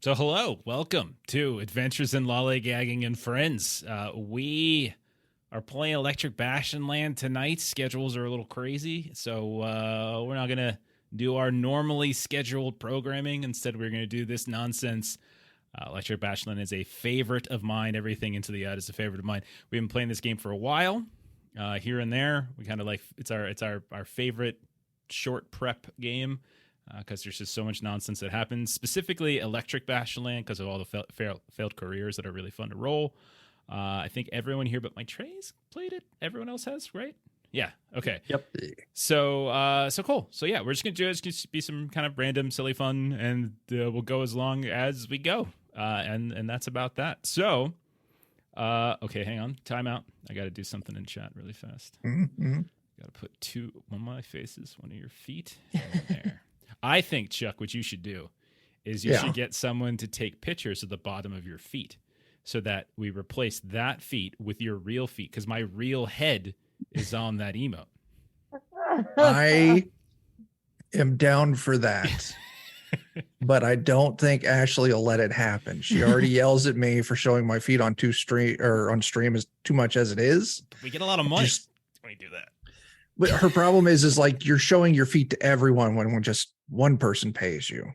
So hello, welcome to Adventures in Lollygagging and Friends. We are playing Electric Bastionland tonight. Schedules are a little crazy, so we're not going to do our normally scheduled programming. Instead, we're going to do this nonsense. Electric Bastionland is a favorite of mine. Everything Into the Odd is a favorite of mine. We've been playing this game for a while, here and there. We kind of like it's our favorite short prep game. Because there's just so much nonsense that happens, specifically Electric Bastionland, because of all the failed careers that are really fun to roll. I think everyone here but my Trey's played it. Everyone else has, right? Yeah. Okay. Yep. So cool. So yeah, we're just gonna do it. It's gonna be some kind of random, silly fun, and we'll go as long as we go. And that's about that. So, okay, hang on. Time out. I got to do something in chat really fast. Mm-hmm. Got to put one of my faces, one of your feet, and there. I think, Chuck, what you should do is you should get someone to take pictures of the bottom of your feet so that we replace that feet with your real feet, because my real head is on that emote. I am down for that. But I don't think Ashley will let it happen. She already yells at me for showing my feet on stream is too much as it is. We get a lot of money when we do that. But her problem is like you're showing your feet to everyone when just one person pays you.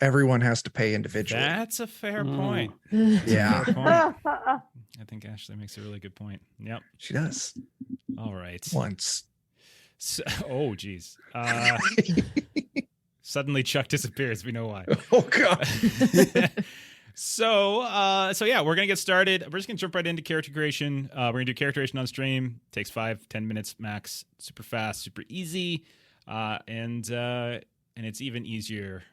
Everyone has to pay individually. That's a fair point. Yeah. Fair point. I think Ashley makes a really good point. Yep. She does. All right. Once. So, oh, geez. Suddenly Chuck disappears. We know why. Oh, God. So yeah, we're going to get started. We're just going to jump right into character creation. We're going to do character creation on stream. Takes 5-10 minutes max. Super fast, super easy. And it's even easier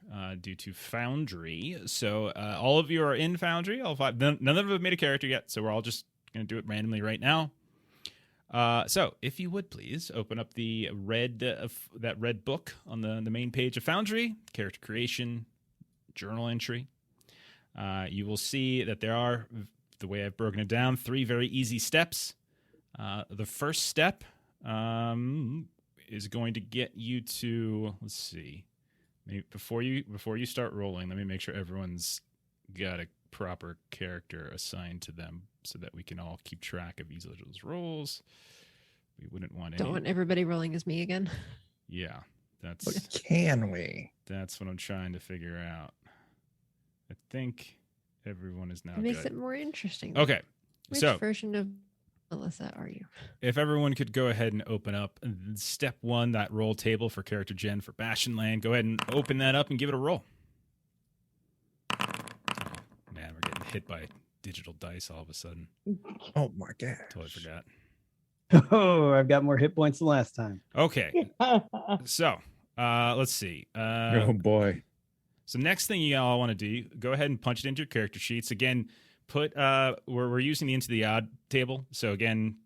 due to Foundry. So all of you are in Foundry. All five. None of them have made a character yet, so we're all just going to do it randomly right now. So if you would please open up the that red book on the main page of Foundry, character creation, journal entry. You will see that there are, the way I've broken it down, 3 very easy steps. The first step is going to get you to, let's see, maybe before you start rolling, let me make sure everyone's got a proper character assigned to them so that we can all keep track of each of those rolls. We wouldn't want Don't want everybody rolling as me again. Yeah, But can we? that's what I'm trying to figure out. I think everyone is now It makes good. it more interesting. Okay, Which so version of Melissa are you? if everyone could go ahead and open up step 1, that roll table for character gen for Bastionland, go ahead and open that up and give it a roll. Man, we're getting hit by digital dice all of a sudden. Oh, my God. Totally forgot. Oh, I've got more hit points than last time. Okay, so let's see. Oh, boy. So next thing you all want to do, go ahead and punch it into your character sheets. Again, put we're using the Into the Odd table. So again,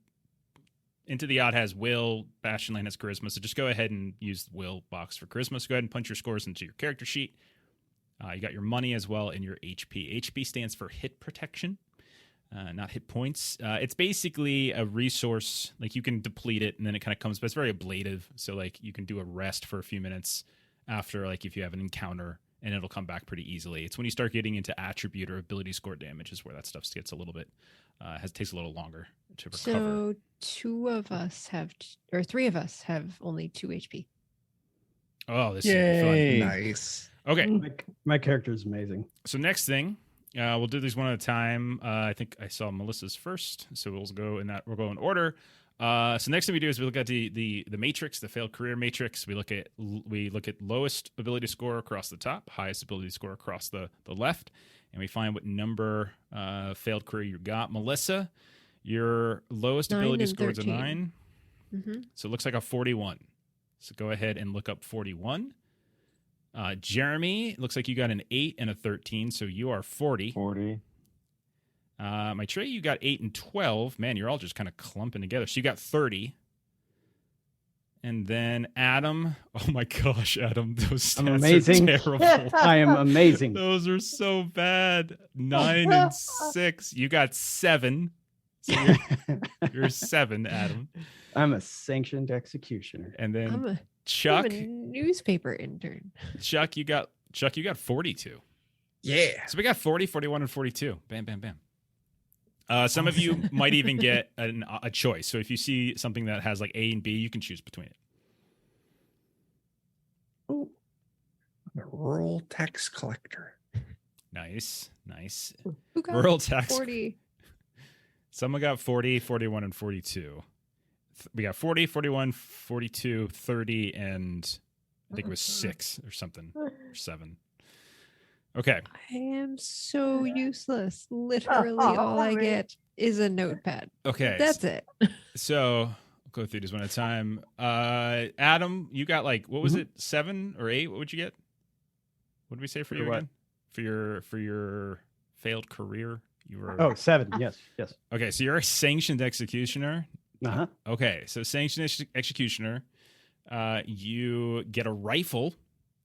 Into the Odd has will, Bastionland has charisma. So just go ahead and use the will box for charisma. So go ahead and punch your scores into your character sheet. You got your money as well and your HP. HP stands for hit protection, not hit points. It's basically a resource. Like you can deplete it and then it kind of comes, but it's very ablative. So like you can do a rest for a few minutes after, like if you have an encounter, and it'll come back pretty easily. It's when you start getting into attribute or ability score damage is where that stuff gets a little bit, takes a little longer to recover. So 3 of us have only 2 HP. Oh, this is gonna be fun. Nice. Okay. My character is amazing. So next thing, we'll do these one at a time. I think I saw Melissa's first, so we'll go in order. So next thing we do is we look at the matrix, the failed career matrix. We look at lowest ability score across the top, highest ability score across the left, and we find what number failed career you got. Melissa, your lowest 9 ability and score is a 13. 9. Mm-hmm. So it looks like a 41. So go ahead and look up 41. Jeremy, looks like you got an 8 and a 13, so you are 40. 40. My Trey, you got 8 and 12. Man, you're all just kind of clumping together. So you got 30. And then Adam, oh my gosh, Adam, those stats I'm amazing. are terrible. I am amazing. Those are so bad. 9 and 6. You got 7. So you're 7, Adam. I'm a sanctioned executioner. And then I'm Chuck, a newspaper intern. Chuck, you got 42. Yeah. So we got 40, 41, and 42. Bam, bam, bam. Some of you might even get a choice. So if you see something that has like A and B, you can choose between it. Ooh. I'm a rural tax collector. Nice. Who got Rural tax. 40? Someone got 40, 41, and 42. We got 40, 41, 42, 30, and I think it was 6 or something, or 7. Okay. I am so useless. Literally, all I get is a notepad. Okay. That's it. So I'll go through this one at a time. Adam, you got like, what was it, 7 or 8? What would you get? What did we say for you what? again? For your failed career? You were 7. Yes. Okay, so you're a sanctioned executioner. Uh-huh. Okay, so sanctioned executioner, you get a rifle.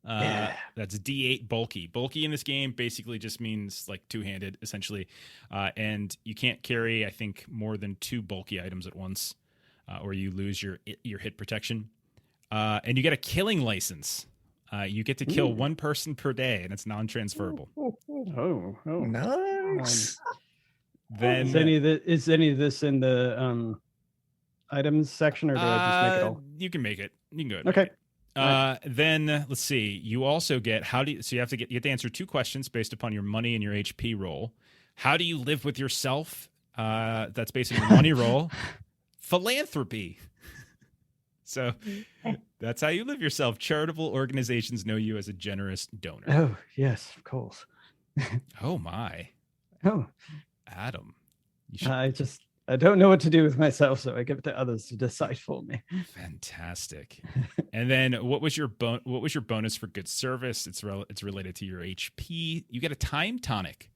That's D8 bulky. Bulky in this game basically just means like two-handed, essentially. And you can't carry, I think, more than 2 bulky items at once, or you lose your hit protection. And you get a killing license. You get to kill 1 person per day, and it's non-transferable. Oh. Nice. Then Is any of this in the items section, or do I just make it all? You can make it. You can go ahead. Okay. Then let's see. You also get you have to answer 2 questions based upon your money and your HP roll. How do you live with yourself? That's based on your money roll. Philanthropy. So that's how you live yourself. Charitable organizations know you as a generous donor. Oh, yes, of course. Oh my, Oh, Adam. You should... I don't know what to do with myself, so I give it to others to decide for me. Fantastic. And then what was your bonus for good service? It's related to your HP. You get a time tonic.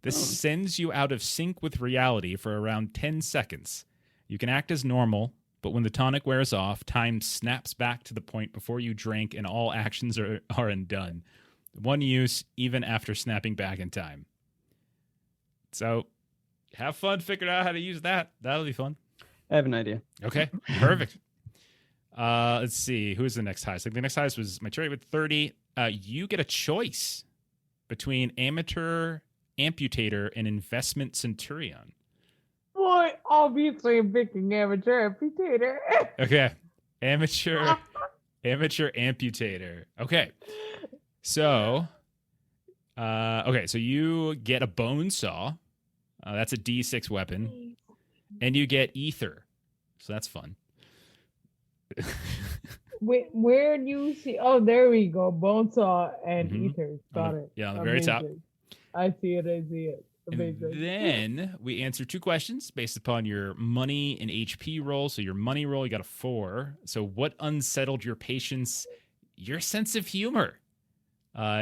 This sends you out of sync with reality for around 10 seconds. You can act as normal, but when the tonic wears off, time snaps back to the point before you drank and all actions are undone. 1 use even after snapping back in time. So have fun figuring out how to use that. That'll be fun. I have an idea. Okay, perfect. Let's see. Who's the next highest? Like the next highest was my chariot with 30. You get a choice between amateur amputator and investment centurion. Boy, obviously I'm picking amateur amputator. Okay. Amateur amputator. Okay. So so you get a bone saw. That's a D6 weapon. And you get ether. So that's fun. Where do you see? Oh, there we go. Bone saw and ether. Got it. Yeah, on the very top. I see it. Amazing. And then we answer 2 questions based upon your money and HP roll. So your money roll, you got a 4. So what unsettled your patience? Your sense of humor.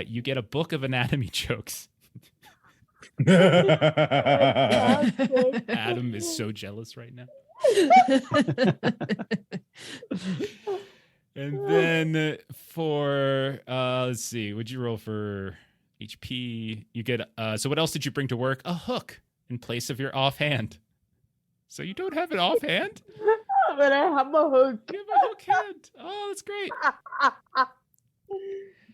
You get a book of anatomy jokes. Adam is so jealous right now. And then for let's see, what'd you roll for HP? You get so what else did you bring to work? A hook in place of your offhand. So you don't have an offhand? But I have a hook. You have a hook hand. Oh, that's great.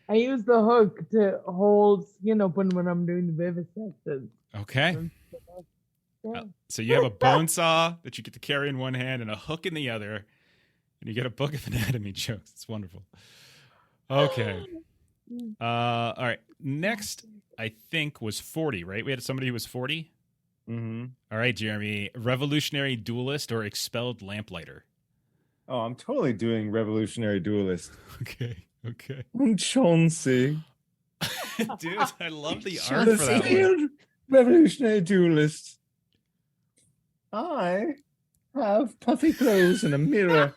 I use the hook to hold skin open when I'm doing the vivisection. Okay. So you have a bone saw that you get to carry in one hand and a hook in the other, and you get a book of anatomy jokes. It's wonderful. Okay. All right. Next, I think was 40, right? We had somebody who was 40. Mm-hmm. All right, Jeremy. Revolutionary duelist or expelled lamplighter? Oh, I'm totally doing revolutionary duelist. Okay. I'm Chauncey. Dude, I love the art for that one. Field revolutionary duelist. I have puffy clothes and a mirror.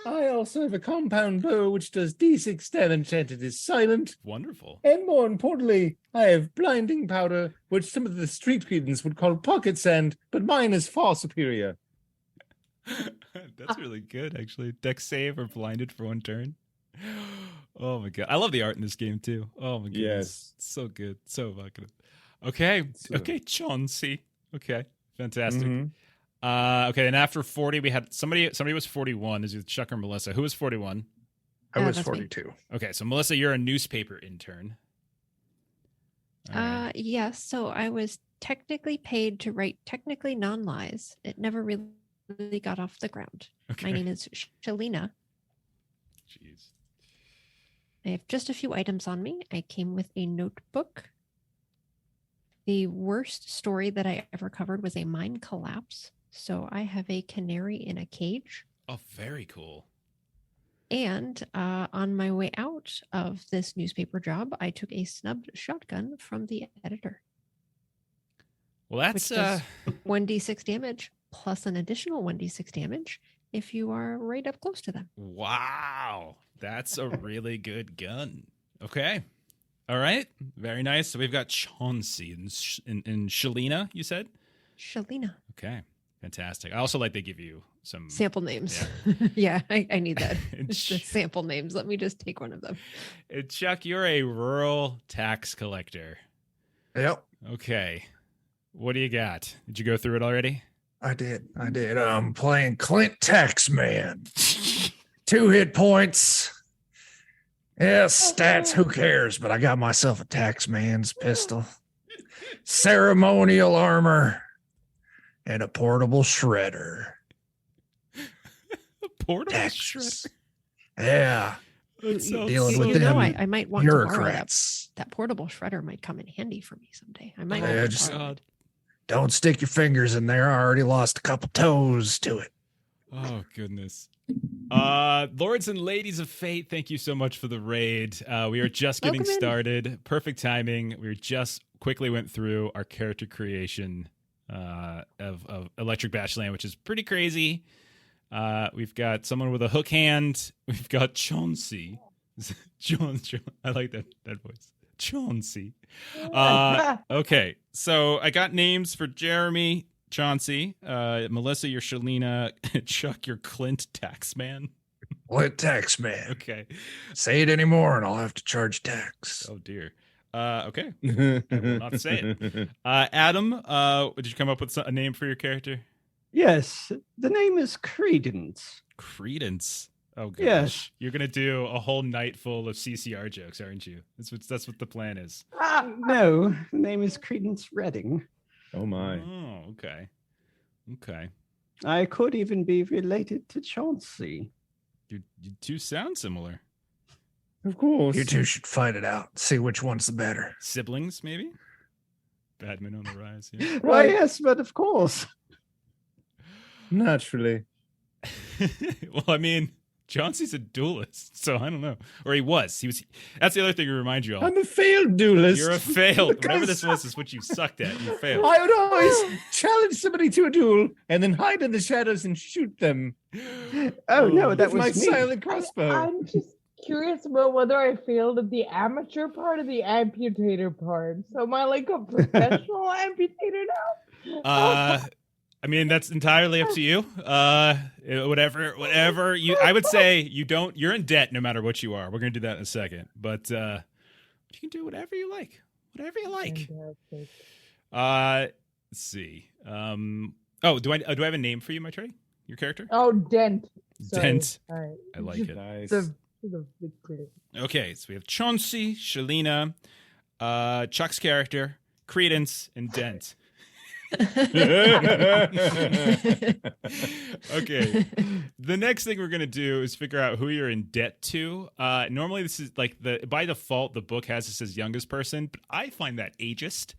I also have a compound bow which does D6 damage and it is silent. Wonderful. And more importantly, I have blinding powder, which some of the street kids would call pocket sand, but mine is far superior. That's really good, actually. Dex save or blinded for 1 turn. Oh my god. I love the art in this game too. Oh my goodness. Yes. It's so good. So evocative. Okay. Okay, Chauncey. Okay. Fantastic. Mm-hmm. Okay, and after 40, we had somebody was 41. Is it Chuck or Melissa? Who was 41? I was that's me. 42. Okay, so Melissa, you're a newspaper intern. All right. Yes. So I was technically paid to write technically non-lies. It never really got off the ground. Okay. My name is Shalina. Jeez. I have just a few items on me. I came with a notebook. The worst story that I ever covered was a mine collapse. So I have a canary in a cage. Oh, very cool. And on my way out of this newspaper job, I took a snubbed shotgun from the editor. Well, that's which does 1d6 damage plus an additional 1d6 damage if you are right up close to them. wow. That's a really good gun. Okay. All right. Very nice. So we've got Chauncey and Shalina, you said? Shalina. Okay. Fantastic. I also like they give you some Sample names. Yeah, I need that. It's the sample names. Let me just take one of them. Chuck, you're a rural tax collector. Yep, Okay. What do you got? Did you go through it already? I did. I'm playing Clint Taxman. 2 hit points. Yeah, stats, who cares? But I got myself a Taxman's pistol, ceremonial armor, and a portable shredder. Portable Taxes. shredder. Yeah, dealing with them I might want to borrow that. bureaucrats. That portable shredder might come in handy for me someday. I might Yeah, want to just- borrow it. Don't stick your fingers in there. I already lost a couple toes to it. Oh, goodness. Lords and ladies of fate, thank you so much for the raid. We are just getting Welcome in. started. Perfect timing. We just quickly went through our character creation of Electric Bastionland, which is pretty crazy. We've got someone with a hook hand. We've got Chauncey. I like that voice. Chauncey. Okay, so I got names for Jeremy, Chauncey, Melissa, your Shalina, Chuck, your Clint Taxman. What Taxman? Okay. Say it anymore and I'll have to charge tax. Oh dear. Okay. I will not say it. Adam, did you come up with a name for your character? Yes, the name is Credence. Credence. Oh gosh. Yes. You're gonna do a whole night full of CCR jokes, aren't you? That's what the plan is. No, the name is Credence Redding. Oh my. Oh, okay. Okay. I could even be related to Chauncey. You two sound similar. Of course. You two should fight it out. See which one's the better. Siblings, maybe? Badman on the rise. Yeah. Why, yes, but of course. Naturally. Well, I mean, Chauncey's a duelist, so I don't know. Or he was. That's the other thing to remind you all. I'm a failed duelist. You're a failed. Because Whatever this was is what you sucked at. You failed. I would always challenge somebody to a duel and then hide in the shadows and shoot them Oh, no, that with my was me. silent crossbow. I'm just curious about whether I failed at the amateur part or the amputator part. So am I like a professional amputator now? I mean, that's entirely up to you. Whatever you, I would say you're in debt no matter what you are. We're going to do that in a second, but you can do whatever you like. Whatever you like. Fantastic. Let's see. Do I have a name for you, my Trey? Your character? Oh, Dent. Sorry. Dent. All right. I like it. Nice. The big critic. Okay, so we have Chauncey, Shalina, Chuck's character, Credence, and Dent. Okay. The next thing we're gonna do is figure out who you're in debt to. Normally, this is like by default the book has this as youngest person, but I find that ageist.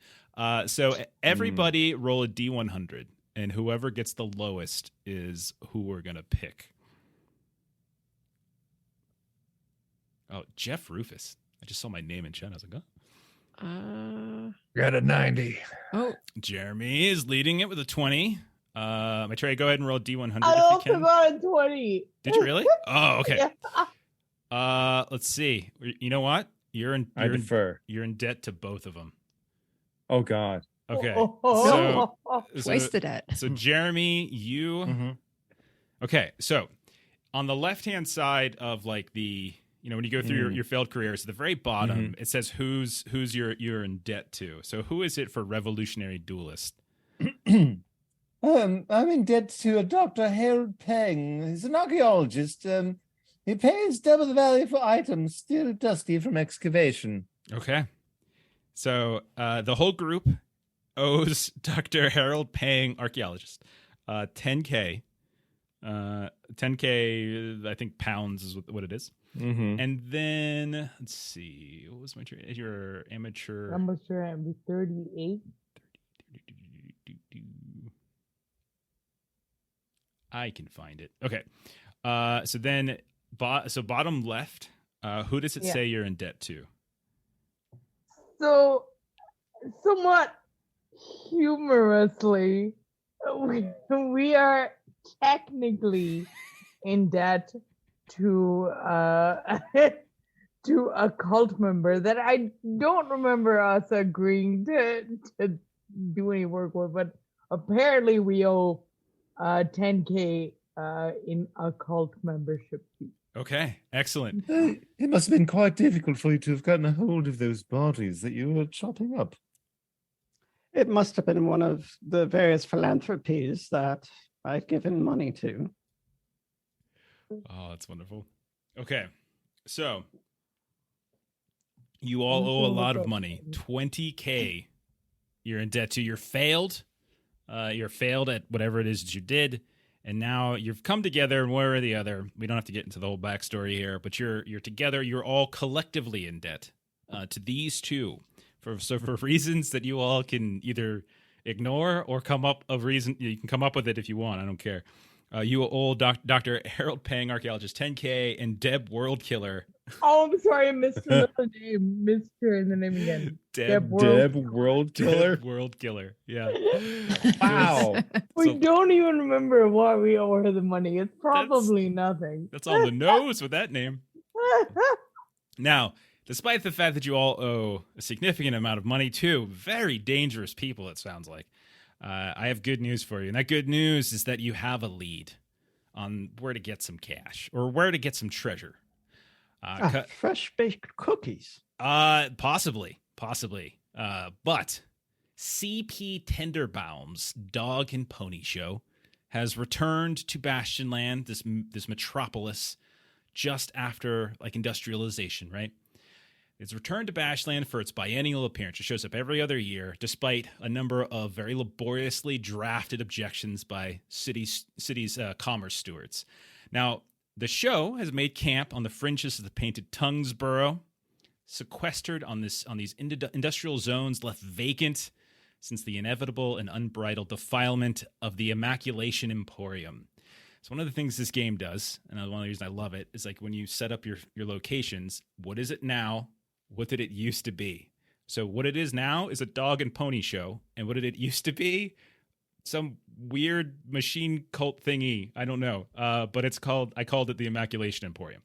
So everybody roll a D100, and whoever gets the lowest is who we're gonna pick. Oh, Jeff Rufus. I just saw my name in chat. I was like, oh. Got a 90. Oh, Jeremy is leading it with a 20. My Trey, go ahead and roll D100 I if also you can. got a 20. Did you really? Oh, okay. Yeah. Let's see. You know what? I defer. You're in debt to both of them. Oh God. Okay. Oh. twice the debt. So Jeremy, you. Mm-hmm. Okay. So on the left-hand side of like the, when you go through your failed careers, at the very bottom, it says who's you're in debt to. So who is it for Revolutionary Duelist? I'm in debt to a Dr. Harold Peng. He's an archaeologist. He pays double the value for items still dusty from excavation. Okay. So the whole group owes Dr. Harold Pang, archaeologist, 10K. 10K, I think pounds is what it is. Mm-hmm. And then, let's see, what was my trade? Your amateur. I'm not sure I'd be 38. I can find it. Okay. So then, bottom left, who does it Yeah. say you're in debt to? So, somewhat humorously, we are technically in debt to to a cult member that I don't remember us agreeing to do any work with, but apparently we owe 10K in a cult membership fee. Okay, excellent. It must have been quite difficult for you to have gotten a hold of those bodies that you were chopping up. It must have been one of the various philanthropies that I've given money to. Oh, that's wonderful. Okay, so you all owe a lot of money. 20K you're in debt to. You're failed. You're failed at whatever it is that you did. And now you've come together one way or the other. We don't have to get into the whole backstory here, but you're together. You're all collectively in debt to these two for reasons that you all can either ignore or come up of reason. You can come up with it if you want. I don't care. You owe Dr. Harold Pang, archaeologist, 10K, and Deb World Killer. Oh, I'm sorry, I missed another name. Missed her in the name again. Deb World Killer. Deb World Killer. Yeah. Wow. We So- don't even remember why we owe her the money. It's probably nothing. That's on the nose with that name. Now, despite the fact that you all owe a significant amount of money to very dangerous people, it sounds like, I have good news for you. And that good news is that you have a lead on where to get some cash or where to get some treasure. Fresh baked cookies. Possibly. But CP Tenderbaum's Dog and Pony Show has returned to Bastionland, this metropolis, just after industrialization, right? It's returned to Bashland for its biennial appearance. It shows up every other year, despite a number of very laboriously drafted objections by city's commerce stewards. Now, the show has made camp on the fringes of the Painted Tongues Borough, sequestered on these industrial zones left vacant since the inevitable and unbridled defilement of the Immaculation Emporium. So one of the things this game does, and one of the reasons I love it, is when you set up your locations, what is it now? What did it used to be? So what it is now is a dog and pony show. And what did it used to be? Some weird machine cult thingy. I don't know. But I called it the Immaculation Emporium.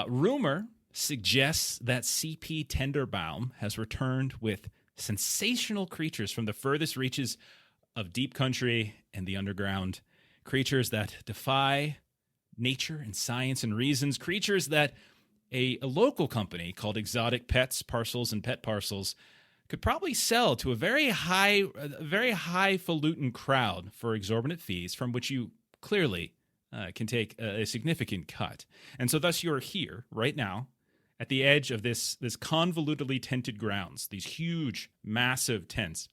Rumor suggests that CP Tenderbaum has returned with sensational creatures from the furthest reaches of deep country and the underground. Creatures that defy nature and science and reasons. Creatures that a local company called Exotic Pets, Parcels, and Pet Parcels could probably sell to a very highfalutin crowd for exorbitant fees, from which you clearly can take a significant cut. And so thus you're here right now at the edge of this convolutedly tented grounds, these huge, massive tents,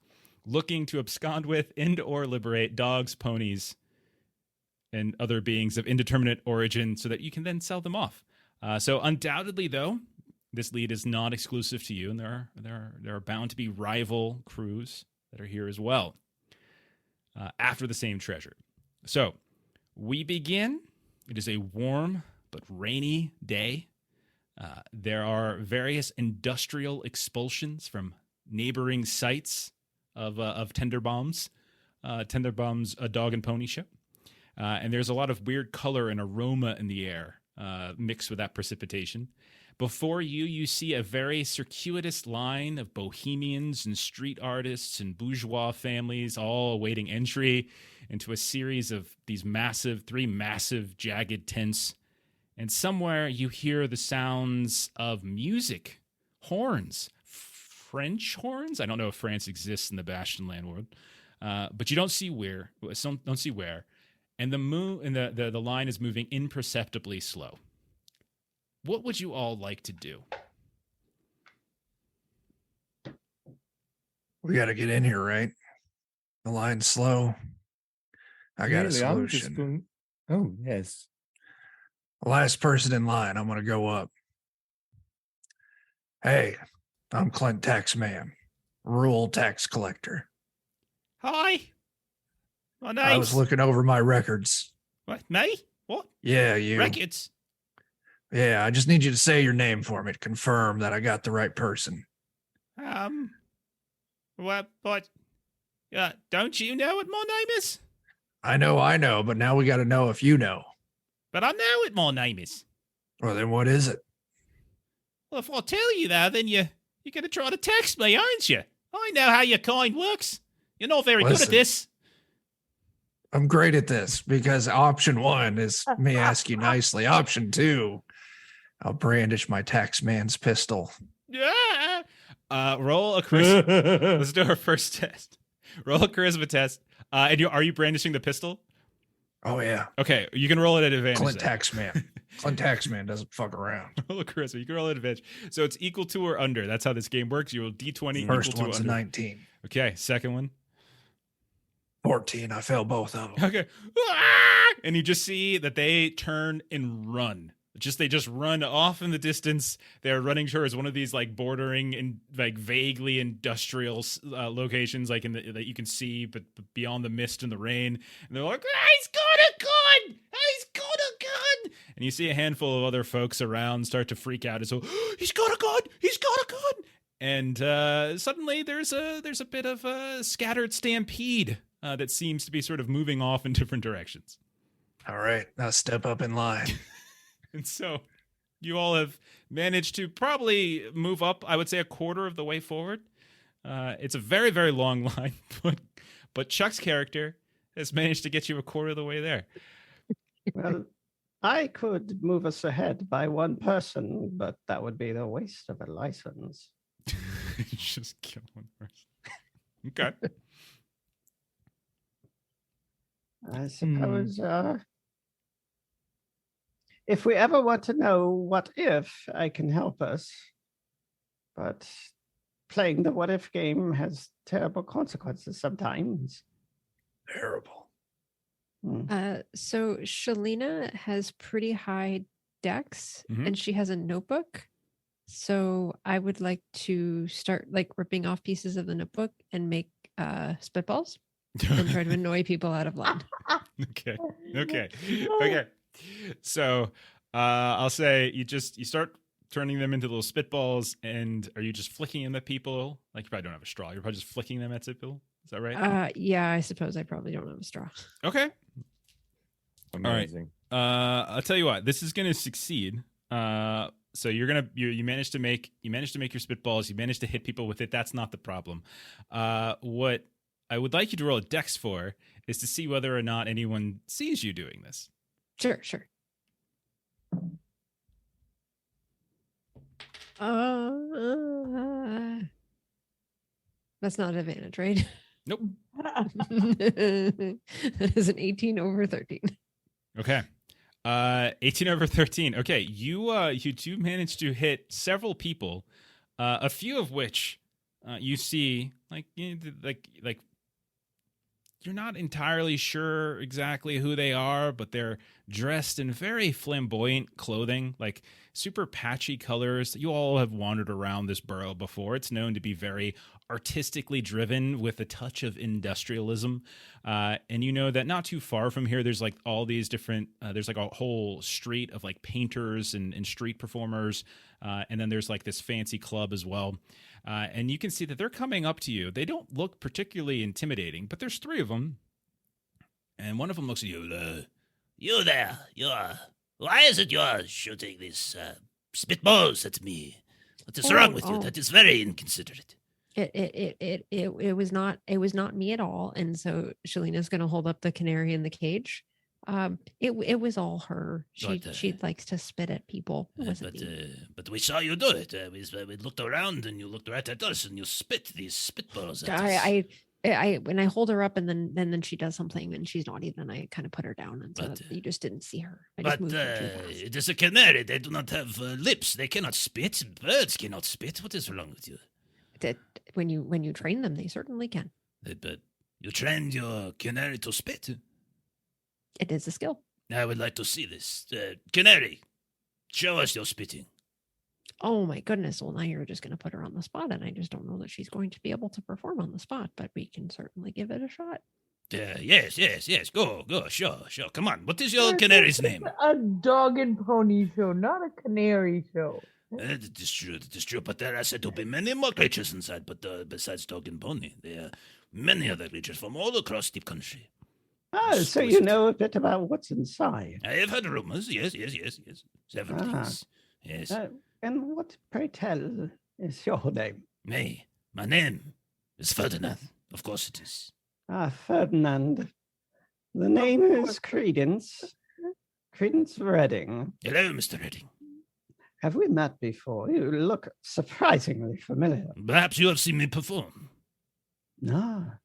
looking to abscond with and or liberate dogs, ponies, and other beings of indeterminate origin so that you can then sell them off. So undoubtedly, though, this lead is not exclusive to you, and there are bound to be rival crews that are here as well after the same treasure. So we begin. It is a warm but rainy day. There are various industrial expulsions from neighboring sites of Tenderbaum's Dog and Pony Show. And there's a lot of weird color and aroma in the air mixed with that precipitation. Before you see a very circuitous line of bohemians and street artists and bourgeois families all awaiting entry into a series of these three massive jagged tents. And somewhere you hear the sounds of music, horns, French horns. I don't know if France exists in the Bastionland world, but you don't see where. And the the line is moving imperceptibly slow. What would you all like to do? We got to get in here, right? The line's slow. I got a Really, I'm just solution. going. Oh yes. Last person in line, I'm going to go up. Hey, I'm Clint Taxman, rural tax collector. Hi. My name's... I was looking over my records. What, me? What? Yeah, you. Records? Yeah, I just need you to say your name for me to confirm that I got the right person. What? Don't you know what my name is? I know, but now we got to know if you know. But I know what my name is. Well, then what is it? Well, if I tell you that, then you're going to try to text me, aren't you? I know how your kind works. You're not very good at Listen. this. I'm great at this because option 1 is me ask you nicely. Option 2, I'll brandish my tax man's pistol. Yeah. Roll a charisma. Let's do our first test. Roll a charisma test. And are you brandishing the pistol? Oh, yeah. Okay, you can roll it at advantage. Clint then. Taxman. Clint Taxman doesn't fuck around. Roll a charisma. You can roll it at advantage. So it's equal to or under. That's how this game works. You roll D20 First equal to one's or a under. 19. Okay, second one. 14. I failed both of them. Okay. Ah! And you just see that they turn and run. They just run off in the distance. They're running towards one of these like bordering and like vaguely industrial locations, like that you can see, but beyond the mist and the rain. And they're like, "He's got a gun! He's got a gun!" And you see a handful of other folks around start to freak out as well. He's got a gun! He's got a gun! And suddenly there's a bit of a scattered stampede that seems to be sort of moving off in different directions. All right. Now step up in line. And so you all have managed to probably move up, I would say, a quarter of the way forward. It's a very, very long line, but Chuck's character has managed to get you a quarter of the way there. Well, I could move us ahead by one person, but that would be the waste of a license. Just kill one person. Okay. I suppose if we ever want to know what if, I can help us. But playing the what if game has terrible consequences sometimes. Terrible. So Shalina has pretty high dex and she has a notebook. So I would like to start like ripping off pieces of the notebook and make spitballs and try to annoy people out of line. Okay. So I'll say you start turning them into little spitballs, and are you just flicking them at people? Like you probably don't have a straw. You're probably just flicking them at people. Is that right? Yeah, I suppose I probably don't have a straw. Okay. Amazing. All right. I'll tell you what. This is going to succeed. So you managed to make your spitballs. You managed to hit people with it. That's not the problem. What I would like you to roll a dex for is to see whether or not anyone sees you doing this. Sure. That's not an advantage, right? Nope. That is an 18 over 13. Okay. 18 over 13. Okay, you do manage to hit several people, a few of which you see like you're not entirely sure exactly who they are, but they're dressed in very flamboyant clothing, like super patchy colors. You all have wandered around this borough before. It's known to be very artistically driven with a touch of industrialism. And you know that not too far from here, there's like all these different, there's like a whole street of like painters and street performers. And then there's like this fancy club as well. And you can see that they're coming up to you. They don't look particularly intimidating, but there's three of them. And one of them looks at you. You there. Why is it you're shooting these spitballs at me? What is wrong with you? That is very inconsiderate. It was not me at all. And so Shalina's going to hold up the canary in the cage. It was all her. She likes to spit at people. But we saw you do it. We looked around and you looked right at us and you spit these spitballs at us. I when I hold her up and then she does something and she's naughty, then I kind of put her down, and so you just didn't see her. But it is a canary. They do not have lips. They cannot spit. Birds cannot spit. What is wrong with you? That when you train them, they certainly can. But you trained your canary to spit? It is a skill. I would like to see this. Canary, show us your spitting. Oh my goodness. Well, now you're just going to put her on the spot, and I just don't know that she's going to be able to perform on the spot, but we can certainly give it a shot. Yes. Go. Sure. Come on. What is your canary's name? A dog and pony show, not a canary show. That is true. But there are said to be many more creatures inside, besides dog and pony. There are many other creatures from all across the country. Oh, so you know a bit about what's inside. I have heard rumors. Yes. Several things. Yes. And what, pray tell, is your name? Me. My name is Ferdinand. Of course it is. Ah, Ferdinand. The name is Credence. Credence Redding. Hello, Mr. Redding. Have we met before? You look surprisingly familiar. Perhaps you have seen me perform. Ah.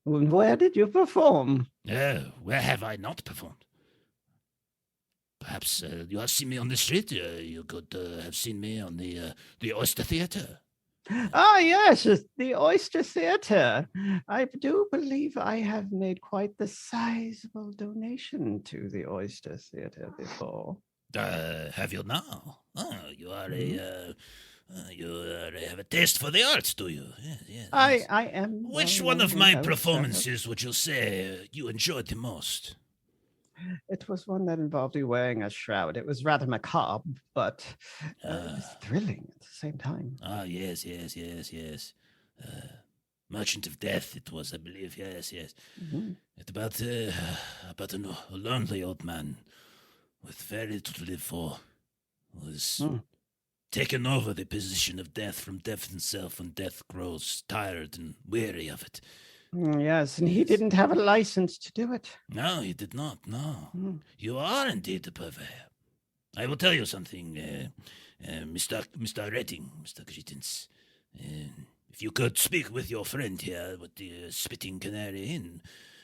Where did you perform? Where have I not performed? Perhaps you have seen me on the street. You could have seen me on the Oyster Theatre. Ah, yes, the Oyster Theatre. I do believe I have made quite the sizable donation to the Oyster Theatre before. Have you now? Oh, you are you have a taste for the arts, do you? Yes. I am. Which one of my performances would you say you enjoyed the most? It was one that involved you wearing a shroud. It was rather macabre, but it was thrilling at the same time. Ah, yes. Merchant of Death, it was, I believe. Yes. Mm-hmm. It's about a lonely old man with very little to live for, who was taken over the position of death from death himself when death grows tired and weary of it. Yes, and he didn't have a license to do it. No, he did not, no. You are indeed the purveyor. I will tell you something, Mr. Redding, Mr. Credence. If you could speak with your friend here with the spitting canary in,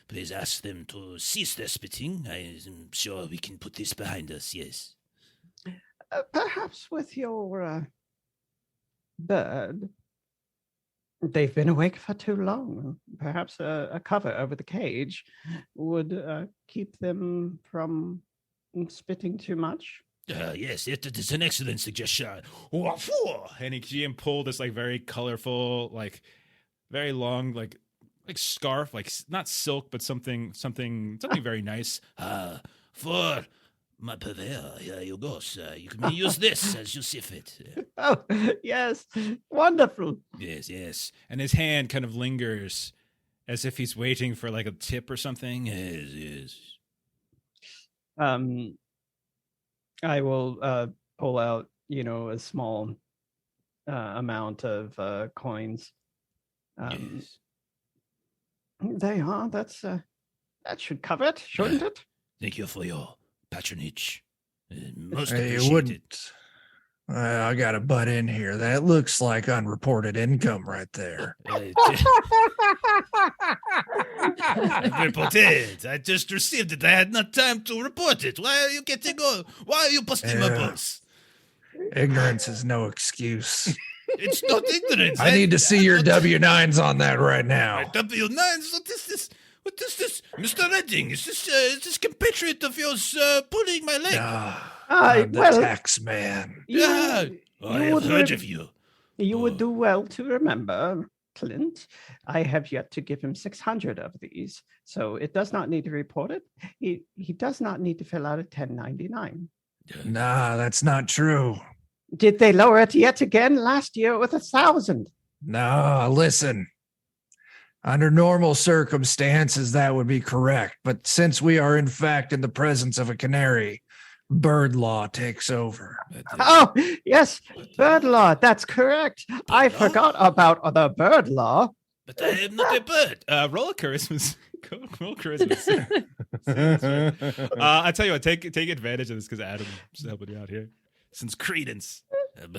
please ask them to cease their spitting. I am sure we can put this behind us, yes. Perhaps with your bird. They've been awake for too long. Perhaps a cover over the cage would keep them from spitting too much. Yes, it is an excellent suggestion. And he pulled this like very colorful, like very long, like scarf, like not silk, but something very nice. For my purveyor, here you go, sir. You can use this as you see fit. Oh, yes. Wonderful. Yes. And his hand kind of lingers as if he's waiting for like a tip or something. Yes. I will pull out, a small amount of coins. Yes. They are. That should cover it, shouldn't it? Thank you for your patronage. Most Hey, appreciated. it wouldn't. I got to butt in here. That looks like unreported income right there. Reported. I just received it. I had not time to report it. Why are you getting on? Why are you busting my balls? Ignorance is no excuse. It's not ignorance. I need to see your W-9s on that right now. My W-9s? What is this? What is this? Mr. Redding, is this compatriot of yours pulling my leg? I'm the tax man. I have heard of you. You would do well to remember, Clint. I have yet to give him 600 of these, so it does not need to report it. He does not need to fill out a 1099. Nah, that's not true. Did they lower it yet again? Last year with 1,000. No, listen. Under normal circumstances, that would be correct. But since we are, in fact, in the presence of a canary, bird law takes over. Oh, yes, bird law. That's correct. I forgot about the bird law. But I am not a bird. Roll a charisma. Roll charisma. I tell you what, take advantage of this because Adam's helping you out here. Since Credence.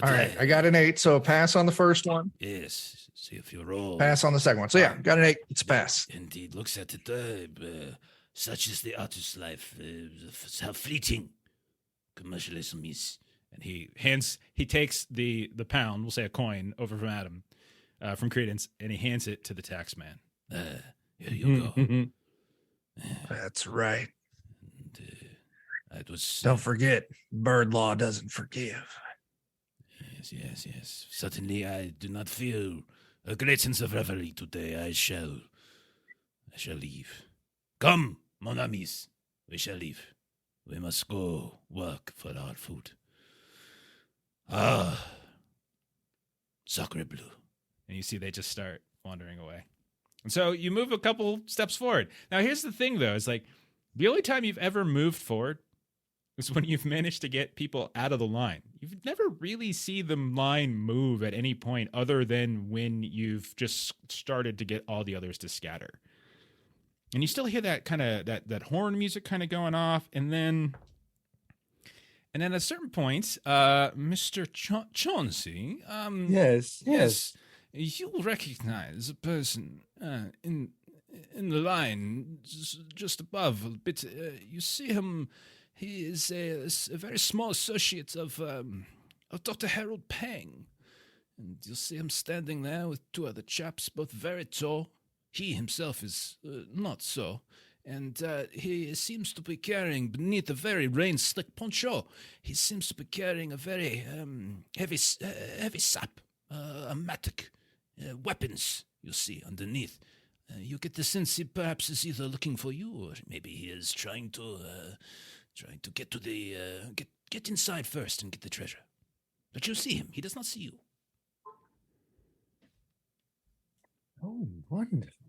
All right, I got an 8, so a pass on the first one. Yes, see if you roll. Pass on the second one. So yeah, got an 8. It's a pass. Indeed, looks at it. Such is the artist's life. How fleeting commercialism is. And he takes the pound, we'll say a coin, over from Adam. from Credence, and he hands it to the tax man. Here you go. That's right. And, it was. Don't forget, bird law doesn't forgive. Yes. Certainly, I do not feel a great sense of revelry today. I shall leave. Come, mon amis. We shall leave. We must go work for our food. Sacre bleu. And you see they just start wandering away. And so you move a couple steps forward. Now, here's the thing, though. It's like the only time you've ever moved forward is when you've managed to get people out of the line. You've never really seen the line move at any point other than when you've just started to get all the others to scatter. And you still hear that kind of that horn music kind of going off. And then at a certain point, Mr. Chauncey, Yes. you recognize a person in the line just above a bit. You see him. He is a very small associate of Dr. Harold Pang. And you'll see him standing there with two other chaps, both very tall. He himself is not so. And he seems to be carrying, beneath a very rain-slick poncho, he seems to be carrying a very heavy sap, a mattock, weapons, you see, underneath. You get the sense he perhaps is either looking for you, or maybe he is trying to get to the get inside first and get the treasure. But you see him; he does not see you. Oh, wonderful.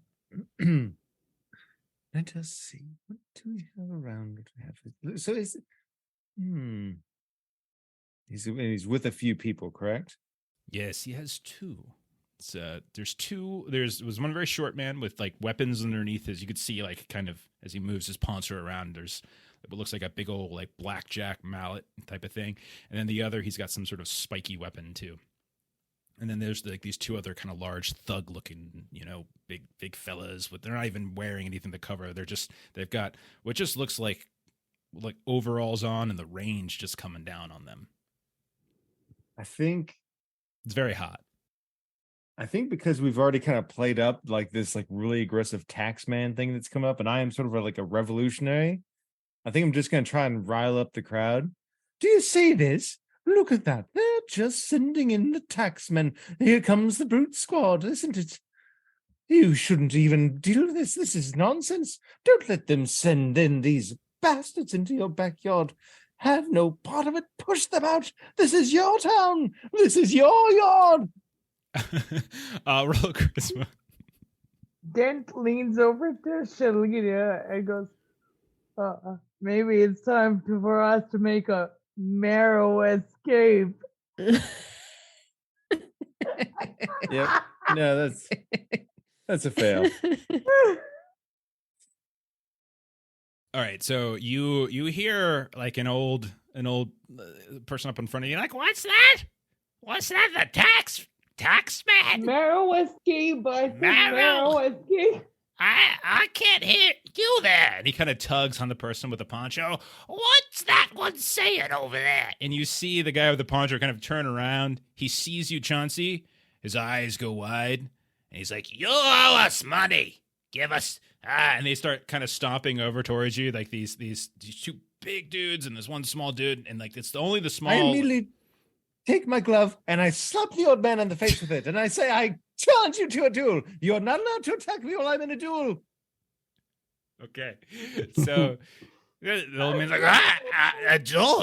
Let us see. What do we have around? What do we have? So is it? He's with a few people, correct? Yes, he has two. There's two. There was one very short man with like weapons underneath his. You could see like kind of as he moves his poncho around. There's what looks like a big old like blackjack mallet type of thing, and then the other he's got some sort of spiky weapon too. And then there's like these two other kind of large thug-looking, big fellas. But they're not even wearing anything to cover. They've got what just looks like overalls on, and the range just coming down on them. I think It's very hot. because we've already kind of played up like this like really aggressive taxman thing that's come up, and I am sort of like a revolutionary. I think I'm just going to try and rile up the crowd. Do you see this? Look at that. They're just sending in the taxmen. Here comes the brute squad, isn't it? You shouldn't even deal with this. This is nonsense. Don't let them send in these bastards into your backyard. Have no part of it. Push them out. This is your town. This is your yard. Roll charisma. Dent leans over to Shalita and goes, maybe it's time for us to make a narrow escape. Yep. No, that's a fail. All right, so you hear like an old person up in front of you, like, what's that? What's that? The tax man? Narrow escape, I think. Narrow escape. I can't hear you there. And he kind of tugs on the person with the poncho. What's that one saying over there? And you see the guy with the poncho kind of turn around. He sees you, Chauncey. His eyes go wide. And he's like, You owe us money. Give us. and they start kind of stomping over towards you, like these two big dudes and this one small dude. And like, it's only the small. I immediately take my glove and I slap the old man in the face with it. And I say, I challenge you to a duel. You're not allowed to attack me while I'm in a duel. Okay. So the old man's like, A duel?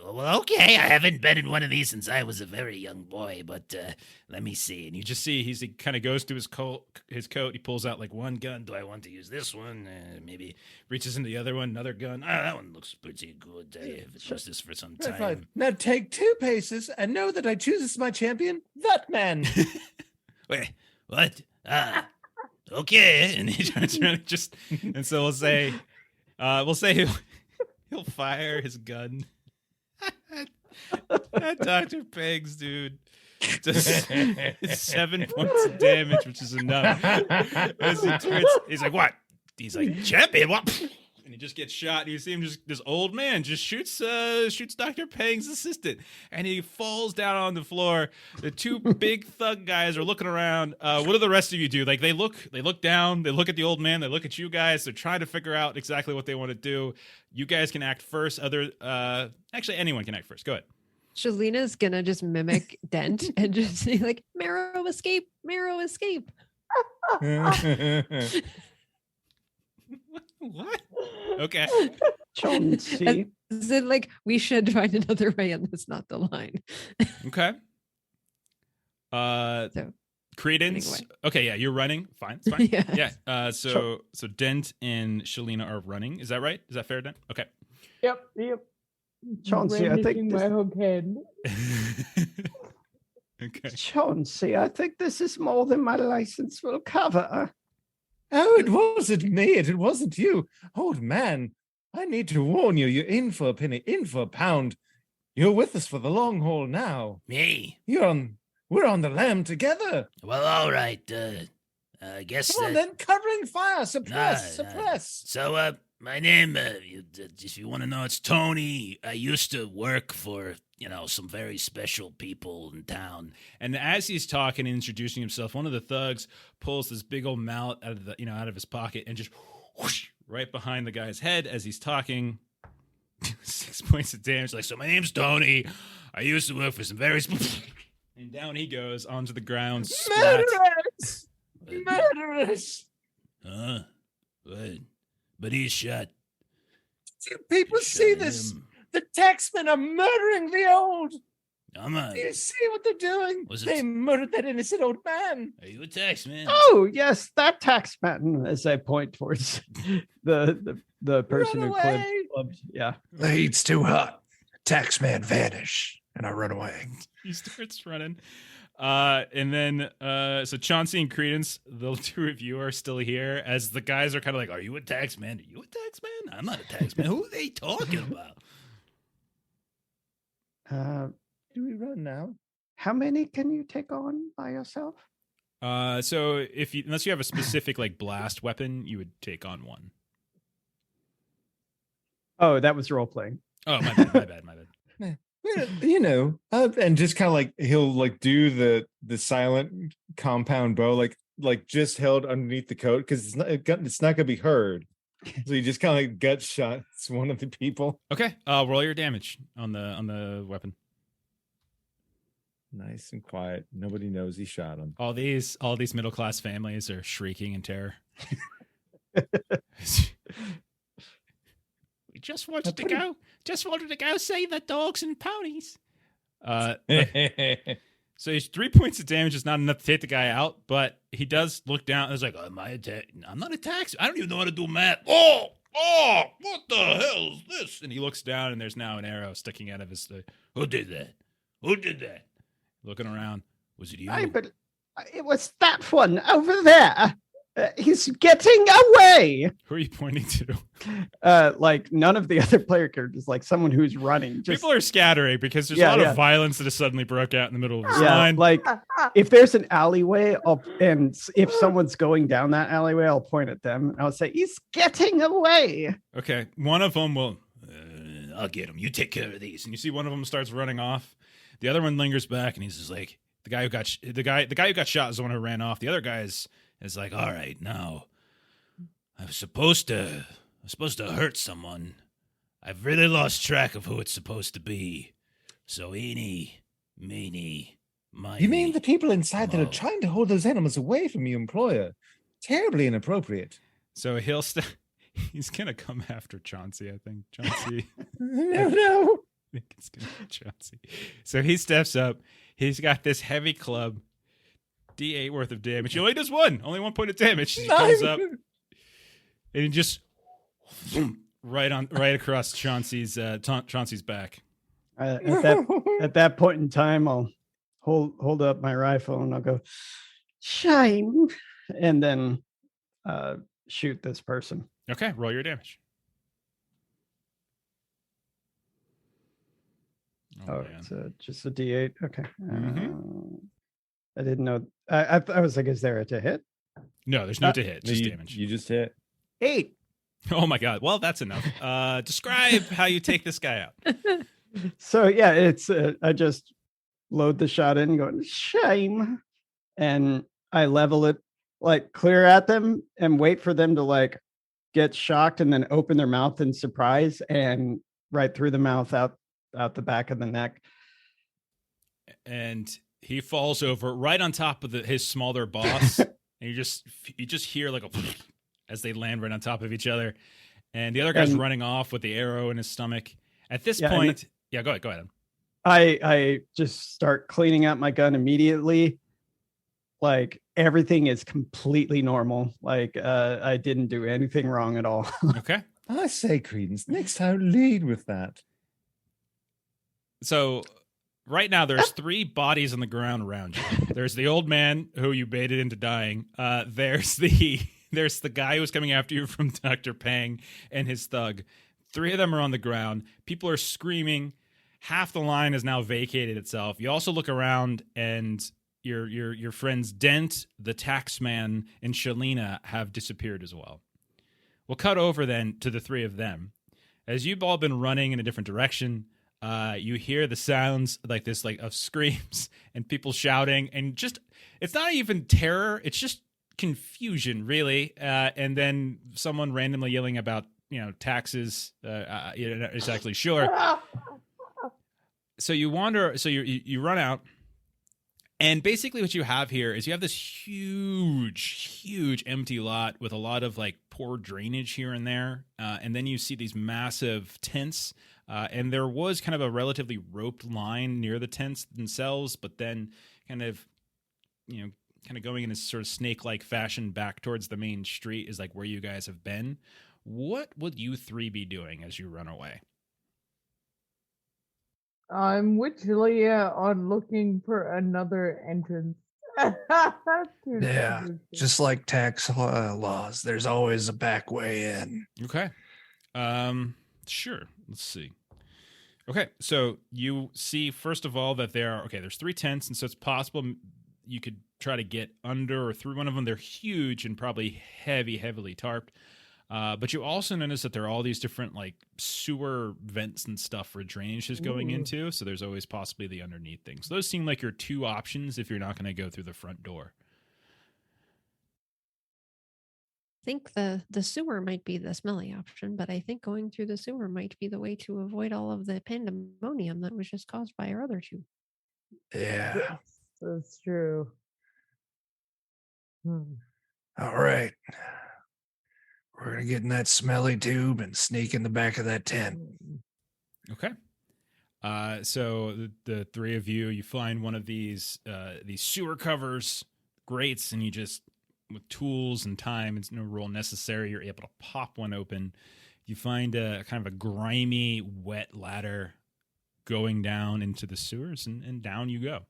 Well, okay. I haven't been in one of these since I was a very young boy, but let me see. And you just see he kind of goes to his coat. He pulls out like one gun. Do I want to use this one? Maybe reaches into the other one, another gun. That one looks pretty good. I haven't used this for some time. Right. Now take 2 paces and know that I choose as my champion that man. Wait, what? Okay. And he turns around and so we'll say he'll fire his gun at Dr. Pegs, dude. Just 7 points of damage, which is enough. As he turns, he's like, what? He's like, champion, what? and he just gets shot. And you see him this old man just shoots Dr. Pang's assistant, and he falls down on the floor. The two big thug guys are looking around. What do the rest of you do? Like they look down, they look at the old man, they look at you guys. They're trying to figure out exactly what they want to do. You guys can act first. Actually, anyone can act first. Go ahead. Shalina's gonna just mimic Dent and just say like, "Marrow escape, Marrow escape." What? Okay. Chauncey. Is it like we should find another way, and that's not the line? Okay. So, Credence. away. Okay, yeah, you're running. Fine, it's fine. Yeah. Yeah. So Dent and Shalina are running. Is that right? Is that fair, Dent? Okay. Yep. Chauncey, I think Brandishing my hook head. Okay. Chauncey, I think this is more than my license will cover. Oh, it wasn't me. It wasn't you. Old man, I need to warn you. You're in for a penny, in for a pound. You're with us for the long haul now. Me? We're on the lam together. Well, all right. I guess Come on then, covering fire. Suppress. Nah. So, my name, if you want to know, it's Tony. I used to work for, some very special people in town. And as he's talking and introducing himself, one of the thugs pulls this big old mallet out of his pocket and just whoosh, right behind the guy's head as he's talking. 6 points of damage. Like, so my name's Tony. I used to work for some very and down he goes onto the ground. Splat. Murderers! Huh? What? But he's shot. Do people see this? Him. The taxmen are murdering the old. I'm a. Do you see what they're doing? Was it- They murdered that innocent old man. Are you a tax man? Oh, yes, that taxman, as I point towards the person who away. clubbed. Yeah. The heat's too hot. Taxman vanish, and I run away. He starts running. And then, so Chauncey and Credence, the two of you are still here as the guys are kind of like, are you a tax man? Are you a tax man? I'm not a tax man. Who are they talking about? Do we run now? How many can you take on by yourself? So unless you have a specific like blast weapon, you would take on one. Oh, that was role playing. Oh, my bad. And just kind of like he'll like do the silent compound bow, like just held underneath the coat because it's not gonna be heard. So he just kind of like gut shots one of the people. Okay, roll your damage on the weapon. Nice and quiet. Nobody knows he shot him. All these middle class families are shrieking in terror. We just wanted to go see the dogs and ponies. So he's 3 points of damage is not enough to take the guy out, but he does look down and is like, I'm not a tax. I don't even know how to do math. Oh, what the hell is this? And he looks down and there's now an arrow sticking out of his thing. Who did that? Looking around. Was it you? But it was that one over there. He's getting away. Who are you pointing to? Like none of the other player characters, like someone who's running. Just, People are scattering because there's a lot of violence that has suddenly broke out in the middle of this line. like if there's an alleyway, and if someone's going down that alleyway, I'll point at them and I'll say, "He's getting away." Okay, one of them will. I'll get him. You take care of these. And you see one of them starts running off. The other one lingers back, and he's just like, the guy who got shot is the one who ran off. The other guy is like, all right, now I was supposed to hurt someone. I've really lost track of who it's supposed to be. So eeny, meeny, miny. You mean the people inside that mo. are trying to hold those animals away from your employer? Terribly inappropriate. So he's gonna come after Chauncey. I think Chauncey. No. I think it's gonna be Chauncey. So he steps up. He's got this heavy club, D8 worth of damage. He only does only 1 point of damage. He comes up and he just right across Chauncey's back. At that point in time, I'll hold up my rifle and I'll go, shine, and then shoot this person. Okay, roll your damage. Oh, man. it's just a D8. Okay. Mhm. I didn't know. I was like, is there a to hit? No, there's no to hit, just damage. You just hit. 8. Oh my God. Well, that's enough. Describe how you take this guy out. So yeah, it's I just load the shot in, going shame, and I level it like clear at them and wait for them to like get shocked and then open their mouth in surprise and right through the mouth out the back of the neck. And he falls over right on top of his smaller boss, and you just hear like a as they land right on top of each other, and the other guy's running off with the arrow in his stomach. At this point, go ahead. I just start cleaning out my gun immediately. Like everything is completely normal. Like I didn't do anything wrong at all. Okay. I say, Credence, next time lead with that. So right now there's 3 bodies on the ground around you. There's the old man who you baited into dying. There's the guy who's coming after you from Dr. Pang and his thug. 3 of them are on the ground. People are screaming. Half the line has now vacated itself. You also look around, and your friends Dent, the taxman, and Shalina have disappeared as well. We'll cut over then to the 3 of them. As you've all been running in a different direction, you hear the sounds like this, like of screams and people shouting, and just it's not even terror; it's just confusion, really. And then someone randomly yelling about taxes. You're not exactly sure. So you wander. So you run out. And basically what you have here is you have this huge empty lot with a lot of like poor drainage here and there. And then you see these massive tents. And there was kind of a relatively roped line near the tents themselves, but then kind of going in a sort of snake-like fashion back towards the main street is like where you guys have been. What would you 3 be doing as you run away? I'm literally on looking for another entrance. Yeah, just like tax laws, there's always a back way in. Okay. Sure. Let's see. Okay, so you see, first of all, that there's 3 tents, and so it's possible you could try to get under or through one of them. They're huge and probably heavily tarped. But you also notice that there are all these different like sewer vents and stuff where drainage is going into. So there's always possibly the underneath things. So those seem like your 2 options if you're not going to go through the front door. I think the sewer might be the smelly option, but I think going through the sewer might be the way to avoid all of the pandemonium that was just caused by our other 2. Yeah. Yes, that's true. All right. We're going to get in that smelly tube and sneak in the back of that tent. Okay. So the 3 of you find one of these sewer covers, grates, and you just, with tools and time, it's no rule necessary, you're able to pop one open. You find a kind of a grimy, wet ladder going down into the sewers, and down you go.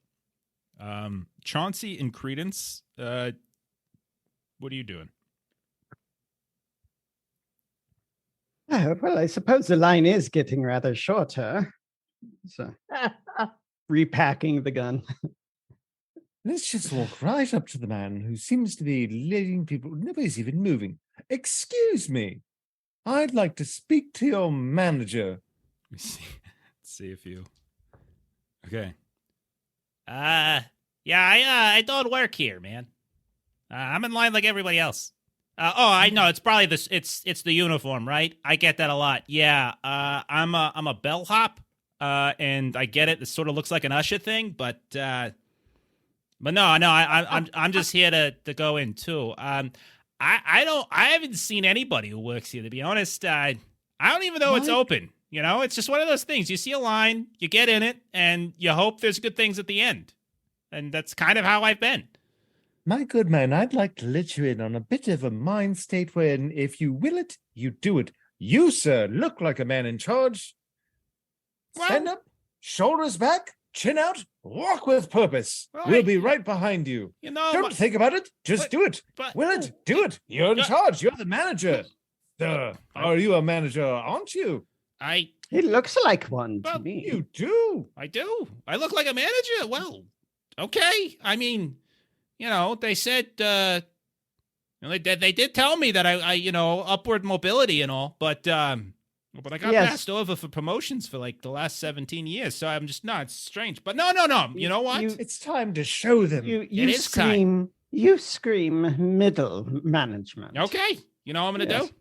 Chauncey and Credence, what are you doing? Well, I suppose the line is getting rather shorter. So repacking the gun. Let's just walk right up to the man who seems to be leading people. Nobody's even moving. Excuse me. I'd like to speak to your manager. Let me see if you... Okay. Yeah, I don't work here, man. I'm in line like everybody else. I know. It's probably this. It's the uniform, right? I get that a lot. Yeah. I'm a bellhop. And I get it. It sort of looks like an usher thing, but no. I'm just here to go in too. I haven't seen anybody who works here, to be honest. I don't even know it's open. It's just one of those things. You see a line, you get in it, and you hope there's good things at the end. And that's kind of how I've been. My good man, I'd like to let you in on a bit of a mind state wherein if you will it, you do it. You, sir, look like a man in charge. Stand up, shoulders back, chin out, walk with purpose. We'll be right behind you. Don't think about it. Just do it. Will it? Do it. You're in charge. You're the manager. Are you a manager, aren't you? He looks like one to me. You do. I do. I look like a manager. Well, okay. I mean... they said And they did tell me that I upward mobility and all, but I got Yes. passed over for promotions for like the last 17 years. So I'm just it's strange. But no. You know what? It's time to show them. You It is time. scream. You scream middle management. Okay. You know what I'm going to Yes. do?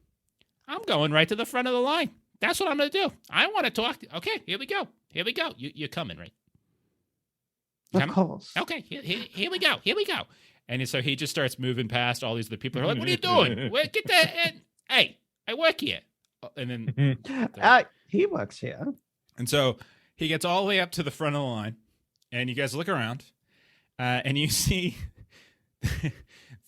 I'm going right to the front of the line. That's what I'm going to do. I want to talk. Okay, here we go. You're coming, right? Of Coming? course. Okay, here we go. And so he just starts moving past all these other people. Who are like, what are you doing? Get that. Hey, I work here. And then He works here. And so he gets all the way up to the front of the line, and you guys look around, and you see